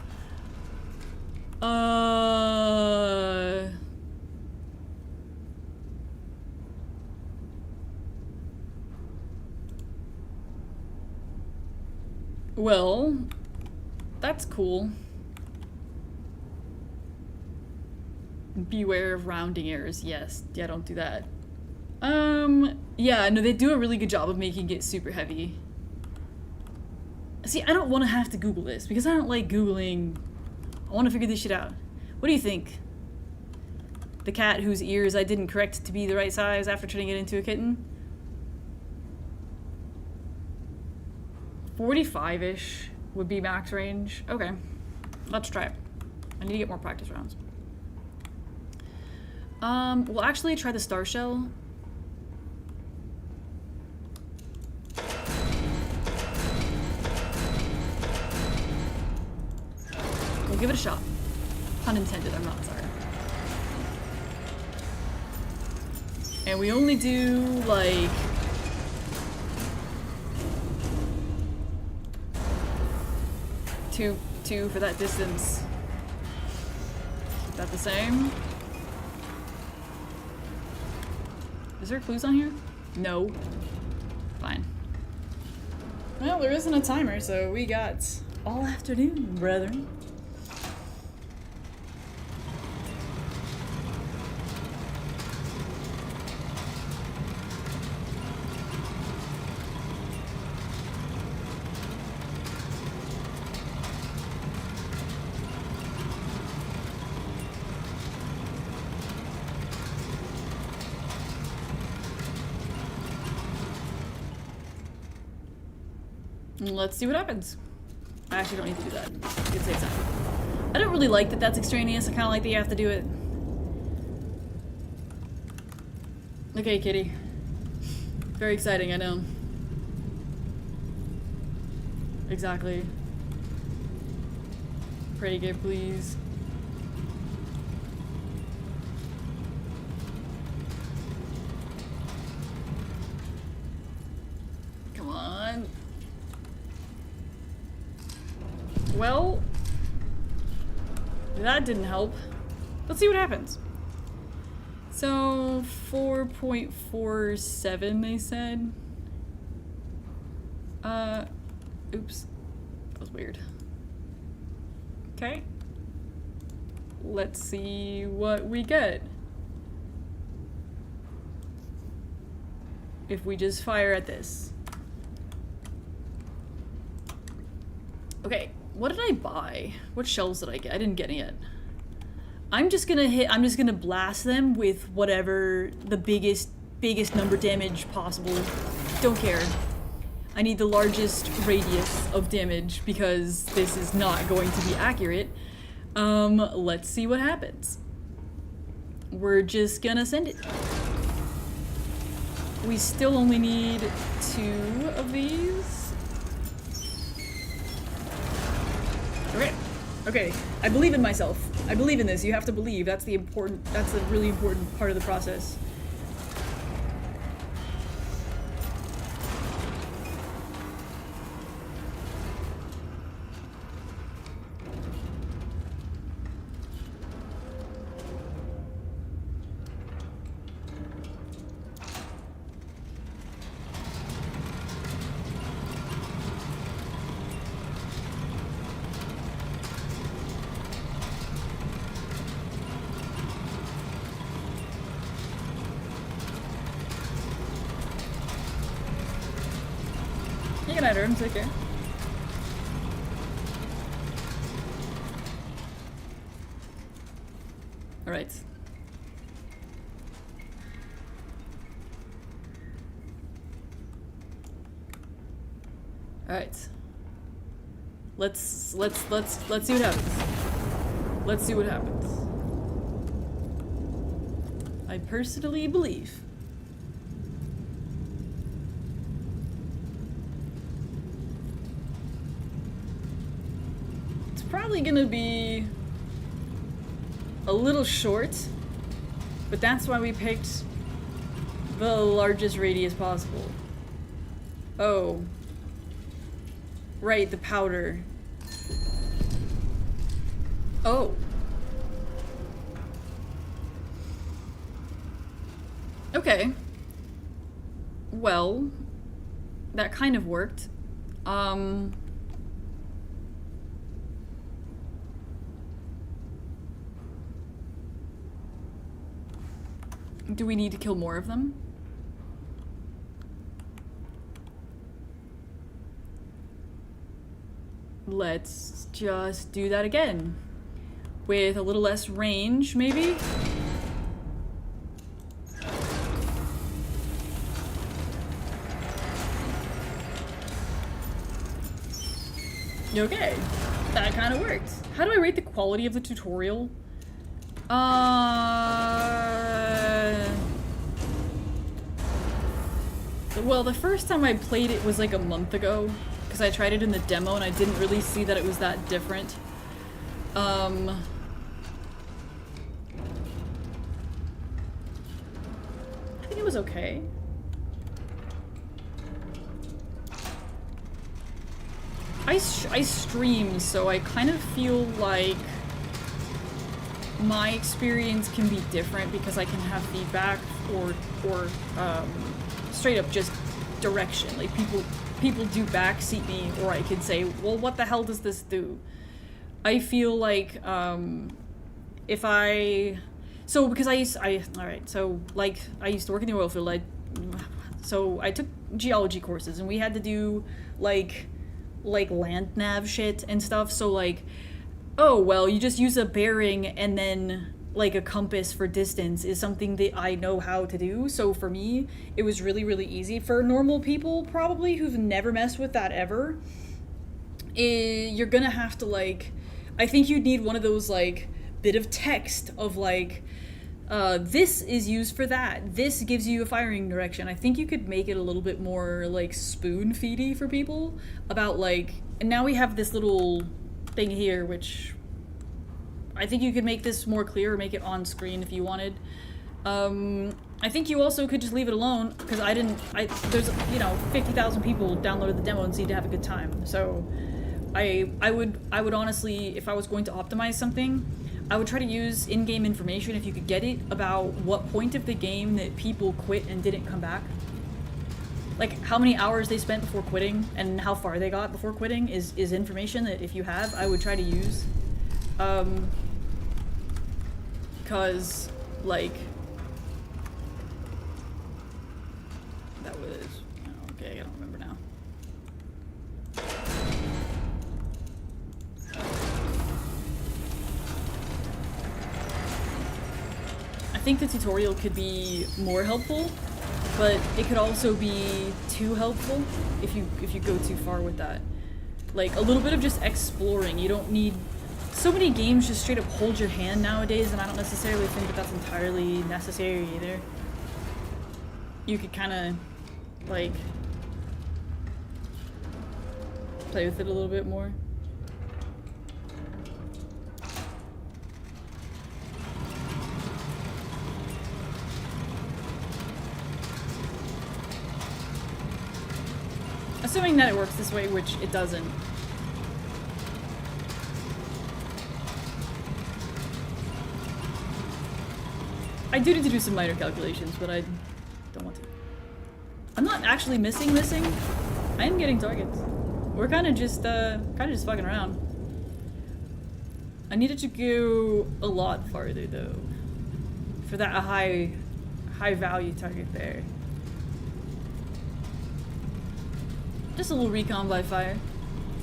Well, that's cool. Beware of rounding errors. Yes. Yeah, don't do that. Yeah, no, they do a really good job of making it super heavy. See, I don't want to have to Google this, because I don't like Googling. I want to figure this shit out. What do you think? The cat whose ears I didn't correct to be the right size after turning it into a kitten? 45-ish would be max range. Okay. Let's try it. I need to get more practice rounds. We'll actually try the star shell. We'll give it a shot. Pun intended, I'm not sorry. And we only do, like... two for that distance. Keep that the same. Is there clues on here? No. Fine. Well, there isn't a timer, so we got all afternoon, brethren. Let's see what happens. I actually don't need to do that. You can save time. I don't really like that that's extraneous. I kind of like that you have to do it. Okay, kitty. Very exciting, I know. Exactly. Pray, give, please. Come on. Well, that didn't help. Let's see what happens. So, 4.47 they said. Oops. That was weird. Okay. Let's see what we get. If we just fire at this. Okay. What did I buy? What shells did I get? I didn't get any yet. I'm just gonna blast them with whatever the biggest number damage possible. Don't care. I need the largest radius of damage because this is not going to be accurate. Let's see what happens. We're just gonna send it. We still only need 2 of these. Okay. Okay. I believe in myself. I believe in this. You have to believe. That's the really important part of the process. You can enter him, take care. Alright. Alright. Let's see what happens. Let's see what happens. I personally believe. It's probably gonna be a little short, but that's why we picked the largest radius possible. Oh. Right, the powder. Oh. Okay. Well, that kind of worked. Do we need to kill more of them? Let's just do that again. With a little less range, maybe? Okay, that kind of worked. How do I rate the quality of the tutorial? Well, the first time I played it was like a month ago, because I tried it in the demo and I didn't really see that it was that different. I think it was okay. I stream, so I kind of feel like my experience can be different because I can have feedback or straight up just direction. Like people do backseat me, or I could say, well, what the hell does this do? I feel like if I because I used to work in the oil field. So I took geology courses and we had to do like land nav shit and stuff. So like, oh well, you just use a bearing and then like a compass for distance is something that I know how to do. So for me, it was really, really easy. For normal people probably who've never messed with that ever, you're gonna have to like, I think you'd need one of those like bit of text of like, this is used for that. This gives you a firing direction. I think you could make it a little bit more like spoon feedy for people about like, and now we have this little thing here, which I think you could make this more clear or make it on screen if you wanted. I think you also could just leave it alone because there's 50,000 people downloaded the demo and seemed to have a good time. So I would honestly, if I was going to optimize something, I would try to use in-game information if you could get it about what point of the game that people quit and didn't come back. Like how many hours they spent before quitting and how far they got before quitting is information that if you have, I would try to use. Because like that was okay, I don't remember now. I think the tutorial could be more helpful, but it could also be too helpful if you go too far with that. Like a little bit of just exploring. You don't need so many games just straight up hold your hand nowadays, and I don't necessarily think that that's entirely necessary either. You could kind of like play with it a little bit more. Assuming that it works this way, which it doesn't. I do need to do some minor calculations, but I don't want to. I'm not actually missing. I am getting targets. We're kind of just fucking around. I needed to go a lot farther though, for that high value target there. Just a little recon by fire.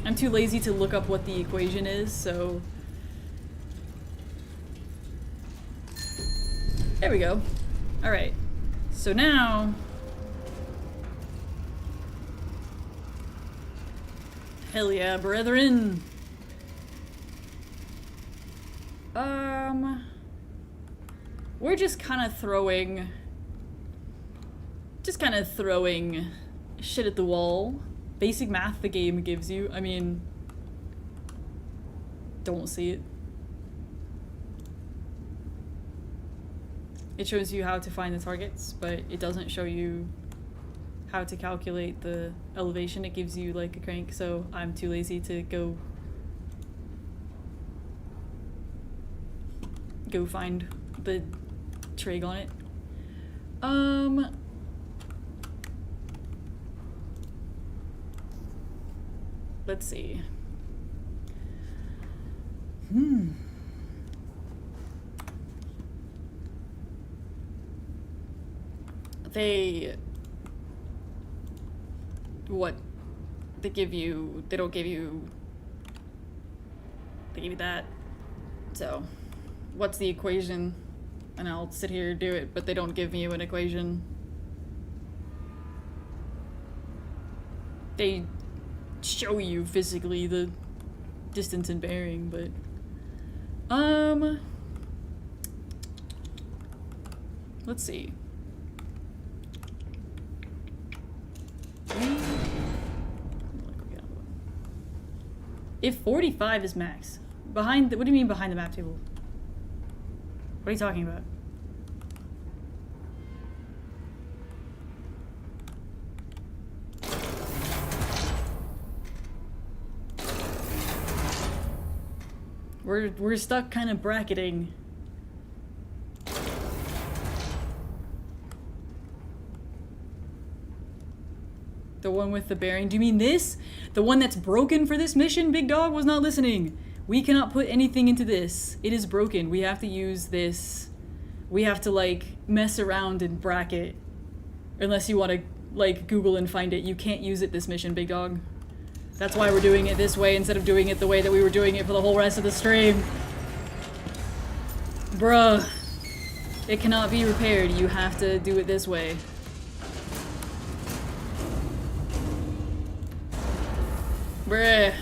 I'm too lazy to look up what the equation is, so... There we go. Alright. So now... Hell yeah, brethren! We're just kind of throwing... shit at the wall. Basic math the game gives you. I mean... Don't see it. It shows you how to find the targets, but it doesn't show you how to calculate the elevation. It gives you like a crank, so I'm too lazy to go find the trig on it. Let's see. They give you that. So what's the equation? And I'll sit here and do it, but they don't give you an equation. They show you physically the distance and bearing, but let's see. If 45 is max, what do you mean behind the map table? What are you talking about? We're stuck kind of bracketing. The one with the bearing. Do you mean this? The one that's broken for this mission? Big Dog was not listening. We cannot put anything into this. It is broken. We have to use this. We have to, like, mess around and bracket. Unless you want to, like, Google and find it. You can't use it this mission, Big Dog. That's why we're doing it this way instead of doing it the way that we were doing it for the whole rest of the stream. Bruh. It cannot be repaired. You have to do it this way. Bruh.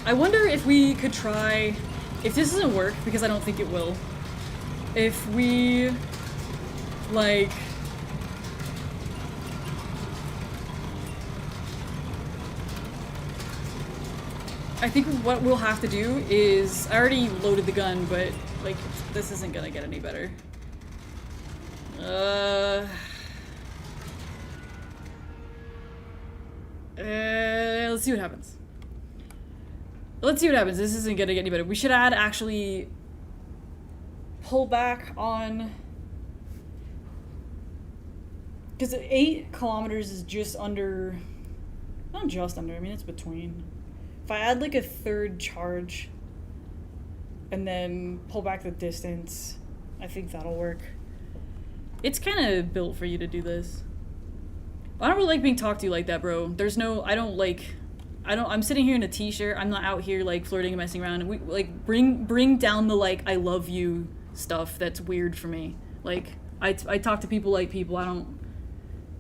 I wonder if we could try, if this doesn't work, because I don't think it will, if we, like, I think what we'll have to do is, I already loaded the gun, but, like, this isn't gonna get any better. Let's see what happens. Let's see what happens. This isn't gonna get any better. We should actually pull back on, because 8 kilometers is just under, not just under, I mean it's between. If I add like a third charge and then pull back the distance, I think that'll work. It's kind of built for you to do this. I don't really like being talked to like that, bro. There's no, I'm sitting here in a t-shirt. I'm not out here like flirting and messing around. And we like bring down the like I love you stuff that's weird for me. Like I talk to people like people. I don't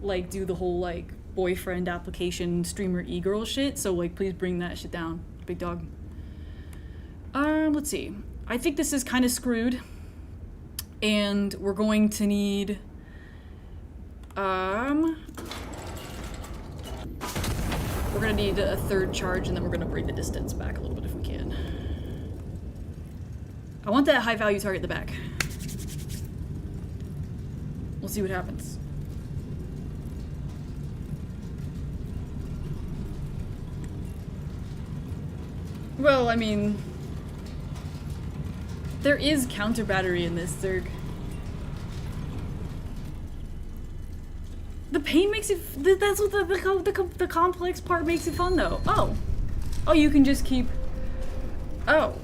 like do the whole like boyfriend application streamer e-girl shit. So like please bring that shit down, Big Dog. Let's see. I think this is kind of screwed. And we're going to need we're gonna need a third charge, and then we're gonna bring the distance back a little bit if we can. I want that high value target at the back. We'll see what happens. Well, I mean, there is counter battery in this, Zerg. The pain makes it. That's what the complex part makes it fun, though. Oh, oh, you can just keep. Oh.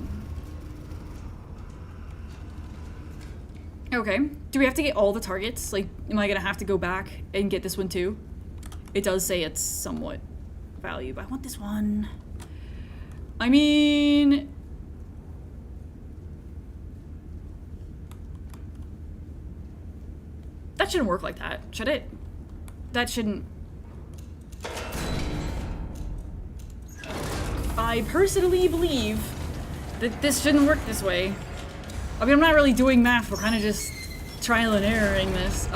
Okay. Do we have to get all the targets? Like, am I gonna have to go back and get this one too? It does say it's somewhat valued, but I want this one. I mean, that shouldn't work like that, should it? That shouldn't. I personally believe that this shouldn't work this way. I mean, I'm not really doing math, we're kind of just trial and erroring this.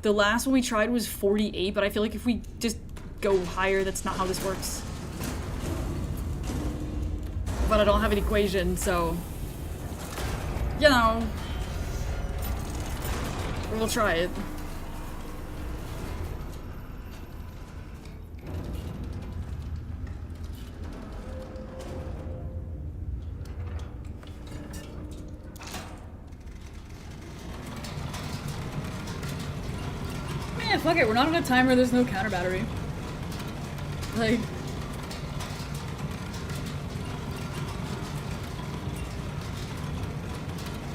The last one we tried was 48, but I feel like if we just go higher, that's not how this works. But I don't have an equation, so, you know, we'll try it. Man, fuck it, we're not on a timer, there's no counter battery. Like,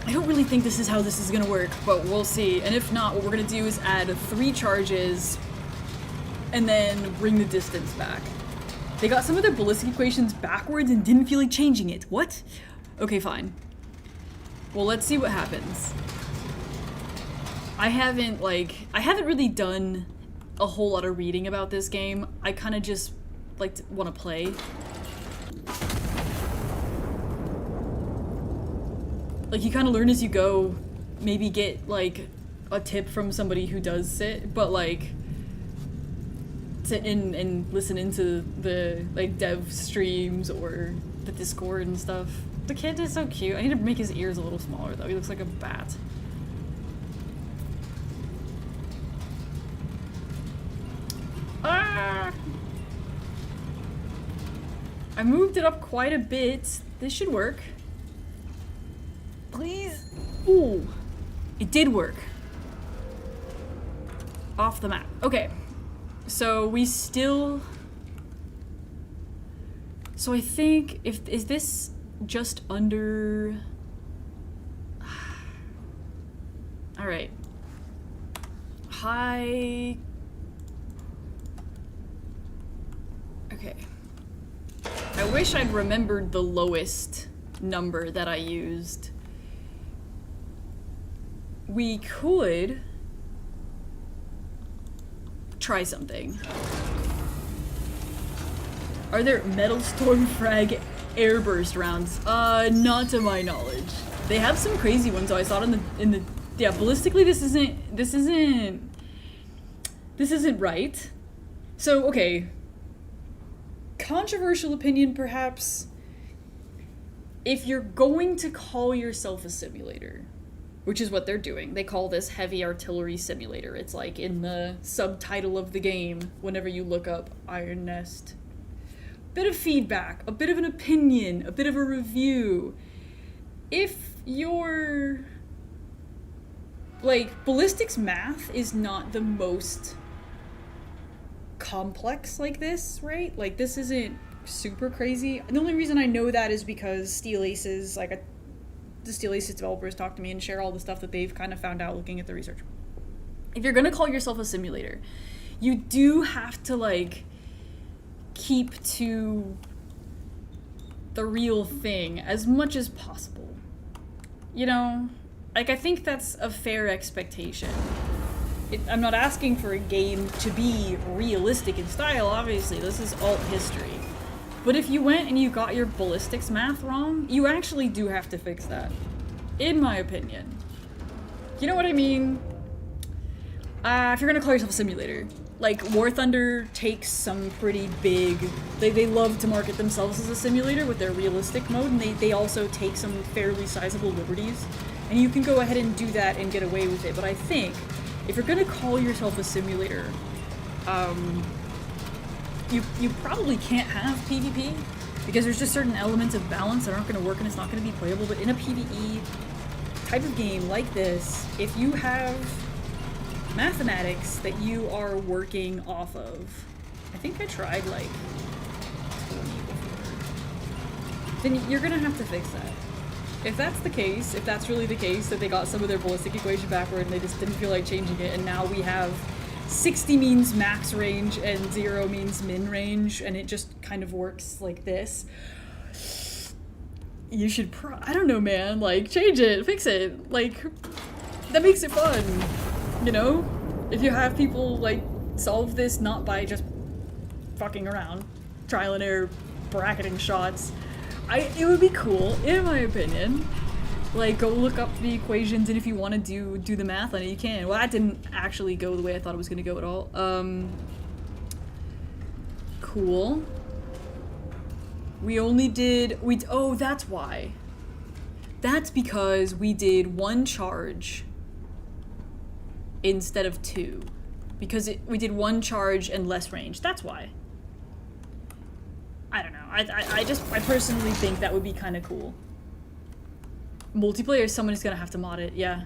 I don't really think this is how this is gonna work, but we'll see. And if not, what we're gonna do is add 3 charges and then bring the distance back. They got some of their ballistic equations backwards and didn't feel like changing it. What? Okay, fine. Well, let's see what happens. I haven't really done a whole lot of reading about this game. I kind of just want to play. Like, you kind of learn as you go, maybe get like a tip from somebody who does sit, but like sit in and listen into the like dev streams or the Discord and stuff. The kid is so cute. I need to make his ears a little smaller though. He looks like a bat. Ah! I moved it up quite a bit. This should work. Please? Ooh. It did work. Off the map. Okay. So we still... So I think is this just under... Alright. High... Okay. I wish I'd remembered the lowest number that I used. We could try something. Are there Metal Storm Frag airburst rounds? Not to my knowledge. They have some crazy ones though. I saw it in the yeah, ballistically this isn't right. So, okay. Controversial opinion perhaps. If you're going to call yourself a simulator, which is what they're doing. They call this Heavy Artillery Simulator. It's like in the subtitle of the game whenever you look up Iron Nest. Bit of feedback, a bit of an opinion, a bit of a review. If you're... Like, ballistics math is not the most complex like this, right? Like, this isn't super crazy. The only reason I know that is because Steel Aces, the Steel Aces developers talk to me and share all the stuff that they've kind of found out looking at the research. If you're gonna call yourself a simulator, you do have to, like, keep to the real thing as much as possible. You know? Like, I think that's a fair expectation. I'm not asking for a game to be realistic in style, obviously. This is alt history. But if you went and you got your ballistics math wrong, you actually do have to fix that. In my opinion. You know what I mean? If you're gonna call yourself a simulator, like, War Thunder takes some pretty big... They love to market themselves as a simulator with their realistic mode, and they also take some fairly sizable liberties. And you can go ahead and do that and get away with it, but I think if you're gonna call yourself a simulator, you probably can't have PvP, because there's just certain elements of balance that aren't gonna work and it's not gonna be playable. But in a PvE type of game like this, if you have mathematics that you are working off of. I think I tried like 20 before. Then you're gonna have to fix that. If that's the case, if that's really the case, that they got some of their ballistic equation backward and they just didn't feel like changing it, and now we have 60 means max range and 0 means min range, and it just kind of works like this, you should I don't know, man, like, change it, fix it, like, that makes it fun, you know? If you have people, like, solve this not by just fucking around, trial and error bracketing shots, it would be cool, in my opinion. Like, go look up the equations, and if you want to do the math on it, you can. Well, that didn't actually go the way I thought it was going to go at all. Cool. We only did, oh, that's why. That's because we did 1 charge instead of 2. Because we did 1 charge and less range. That's why. I don't know. I personally think that would be kind of cool. Multiplayer, someone is gonna have to mod it, yeah.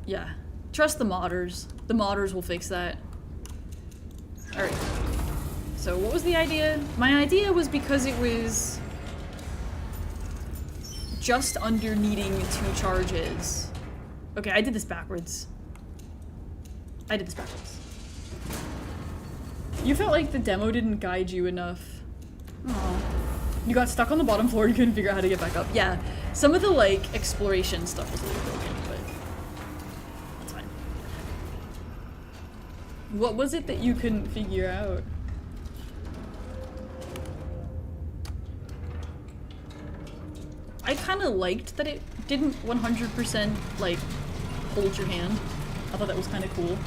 Yeah. Trust the modders. The modders will fix that. Alright. So what was the idea? My idea was because it was just under needing 2 charges. Okay, I did this backwards. You felt like the demo didn't guide you enough. Aww. You got stuck on the bottom floor and you couldn't figure out how to get back up. Yeah, some of the, like, exploration stuff was a little broken, but that's fine. What was it that you couldn't figure out? I kind of liked that it didn't 100% like hold your hand. I thought that was kind of cool.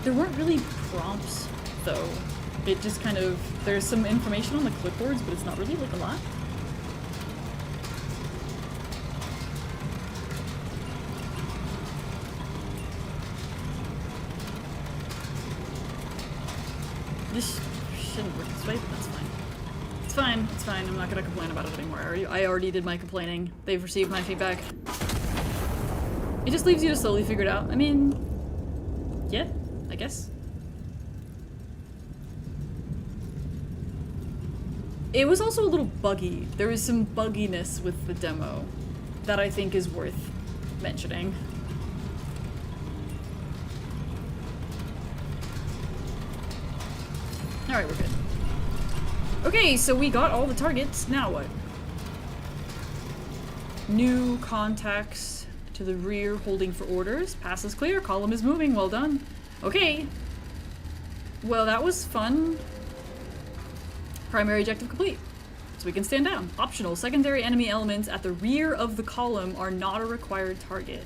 There weren't really prompts though. It just kind of, there's some information on the clipboards, but it's not really like a lot. This shouldn't work this way, but that's fine. It's fine, it's fine. I'm not gonna complain about it anymore. I already did my complaining. They've received my feedback. It just leaves you to slowly figure it out. I mean, yeah, I guess. It was also a little buggy. There was some bugginess with the demo that I think is worth mentioning. Alright, we're good. Okay, so we got all the targets. Now what? New contacts to the rear holding for orders. Pass is clear. Column is moving. Well done. Okay. Well, that was fun. Primary objective complete. So we can stand down. Optional. Secondary enemy elements at the rear of the column are not a required target.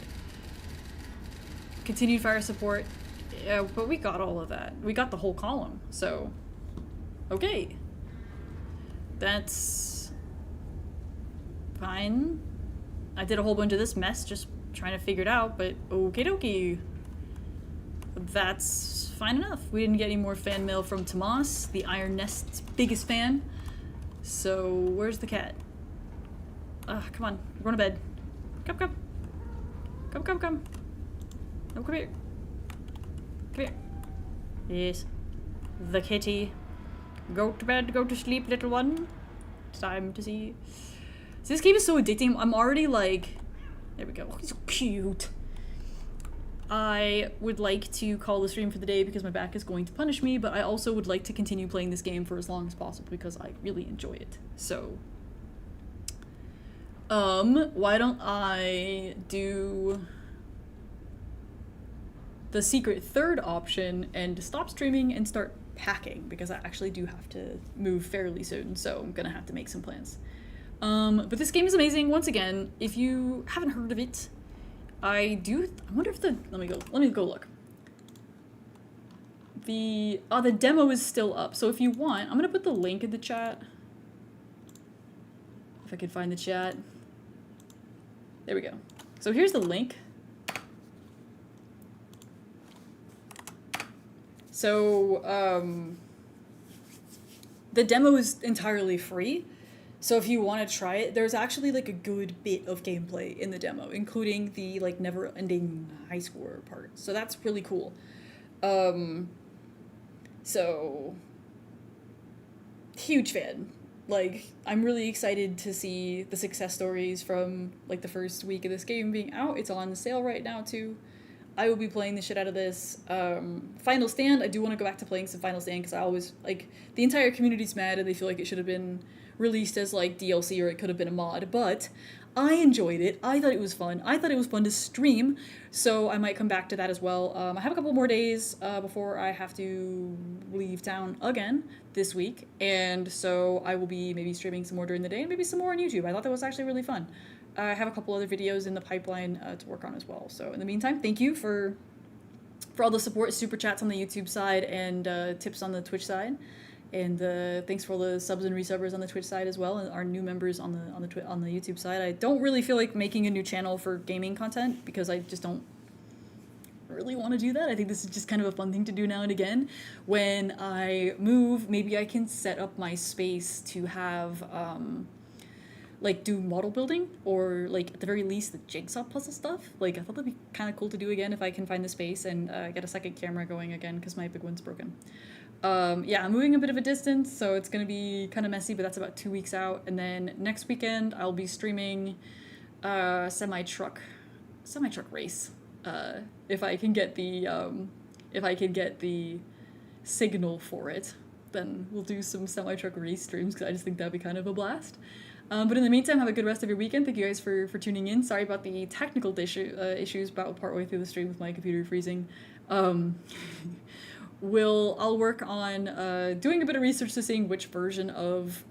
Continued fire support. Yeah, but we got all of that. We got the whole column, so... Okay. That's... fine. I did a whole bunch of this mess just trying to figure it out, but okie dokie. That's fine enough. We didn't get any more fan mail from Tomas, the Iron Nest's biggest fan. So, where's the cat? Come on. We're going to bed. Come, come. Come, come, come. No, come here. Come here. Yes. The kitty. Go to bed, go to sleep, little one. Time to see. So this game is so addicting. I'm already like... There we go. Oh, he's so cute. I would like to call the stream for the day because my back is going to punish me, but I also would like to continue playing this game for as long as possible because I really enjoy it. So, why don't I do the secret third option and stop streaming and start packing because I actually do have to move fairly soon, so I'm gonna have to make some plans. But this game is amazing. Once again, if you haven't heard of it, I wonder if let me go look. The demo is still up, so if you want, I'm gonna put the link in the chat. If I can find the chat. There we go. So here's the link. So, the demo is entirely free. So if you want to try it, there's actually like a good bit of gameplay in the demo, including the like never-ending high score part. So that's really cool. Um, so huge fan. Like, I'm really excited to see the success stories from like the first week of this game being out. It's on sale right now too. I will be playing the shit out of this. Final Stand, I do want to go back to playing some Final Stand because I always, like, the entire community's mad and they feel like it should have been released as, like, DLC or it could have been a mod, but I enjoyed it. I thought it was fun. I thought it was fun to stream, so I might come back to that as well. I have a couple more days before I have to leave town again this week, and so I will be maybe streaming some more during the day and maybe some more on YouTube. I thought that was actually really fun. I have a couple other videos in the pipeline to work on as well. So in the meantime, thank you for all the support, super chats on the YouTube side, and tips on the Twitch side, and thanks for all the subs and resubbers on the Twitch side as well, and our new members on the YouTube side. I don't really feel like making a new channel for gaming content because I just don't really want to do that. I think this is just kind of a fun thing to do now and again. When I move, maybe I can set up my space to have like do model building or like at the very least the jigsaw puzzle stuff. Like I thought that'd be kind of cool to do again if I can find the space and get a second camera going again because my big one's broken. Yeah, I'm moving a bit of a distance, so it's gonna be kind of messy, but that's about 2 weeks out. And then next weekend I'll be streaming semi truck race. If I can get the signal for it, then we'll do some semi truck race streams because I just think that'd be kind of a blast. But in the meantime, have a good rest of your weekend. Thank you guys for tuning in. Sorry about the technical issues about partway through the stream with my computer freezing. I'll work on doing a bit of research to seeing which version of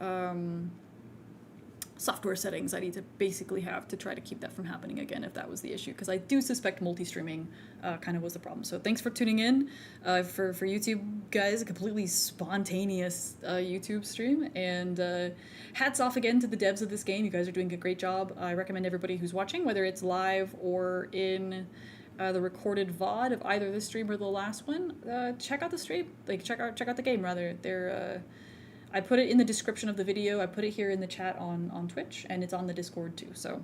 software settings I need to basically have to try to keep that from happening again if that was the issue, because I do suspect multi-streaming kind of was the problem. So thanks for tuning in for YouTube guys, a completely spontaneous YouTube stream, and hats off again to the devs of this game. You guys are doing a great job. I recommend everybody who's watching, whether it's live or in the recorded VOD of either this stream or the last one, check out the stream. Like check out the game rather. They're I put it in the description of the video. I put it here in the chat on Twitch, and it's on the Discord too. So,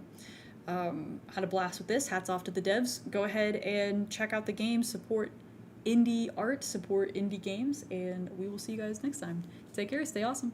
had a blast with this. Hats off to the devs. Go ahead and check out the game. Support indie art. Support indie games, and we will see you guys next time. Take care. Stay awesome.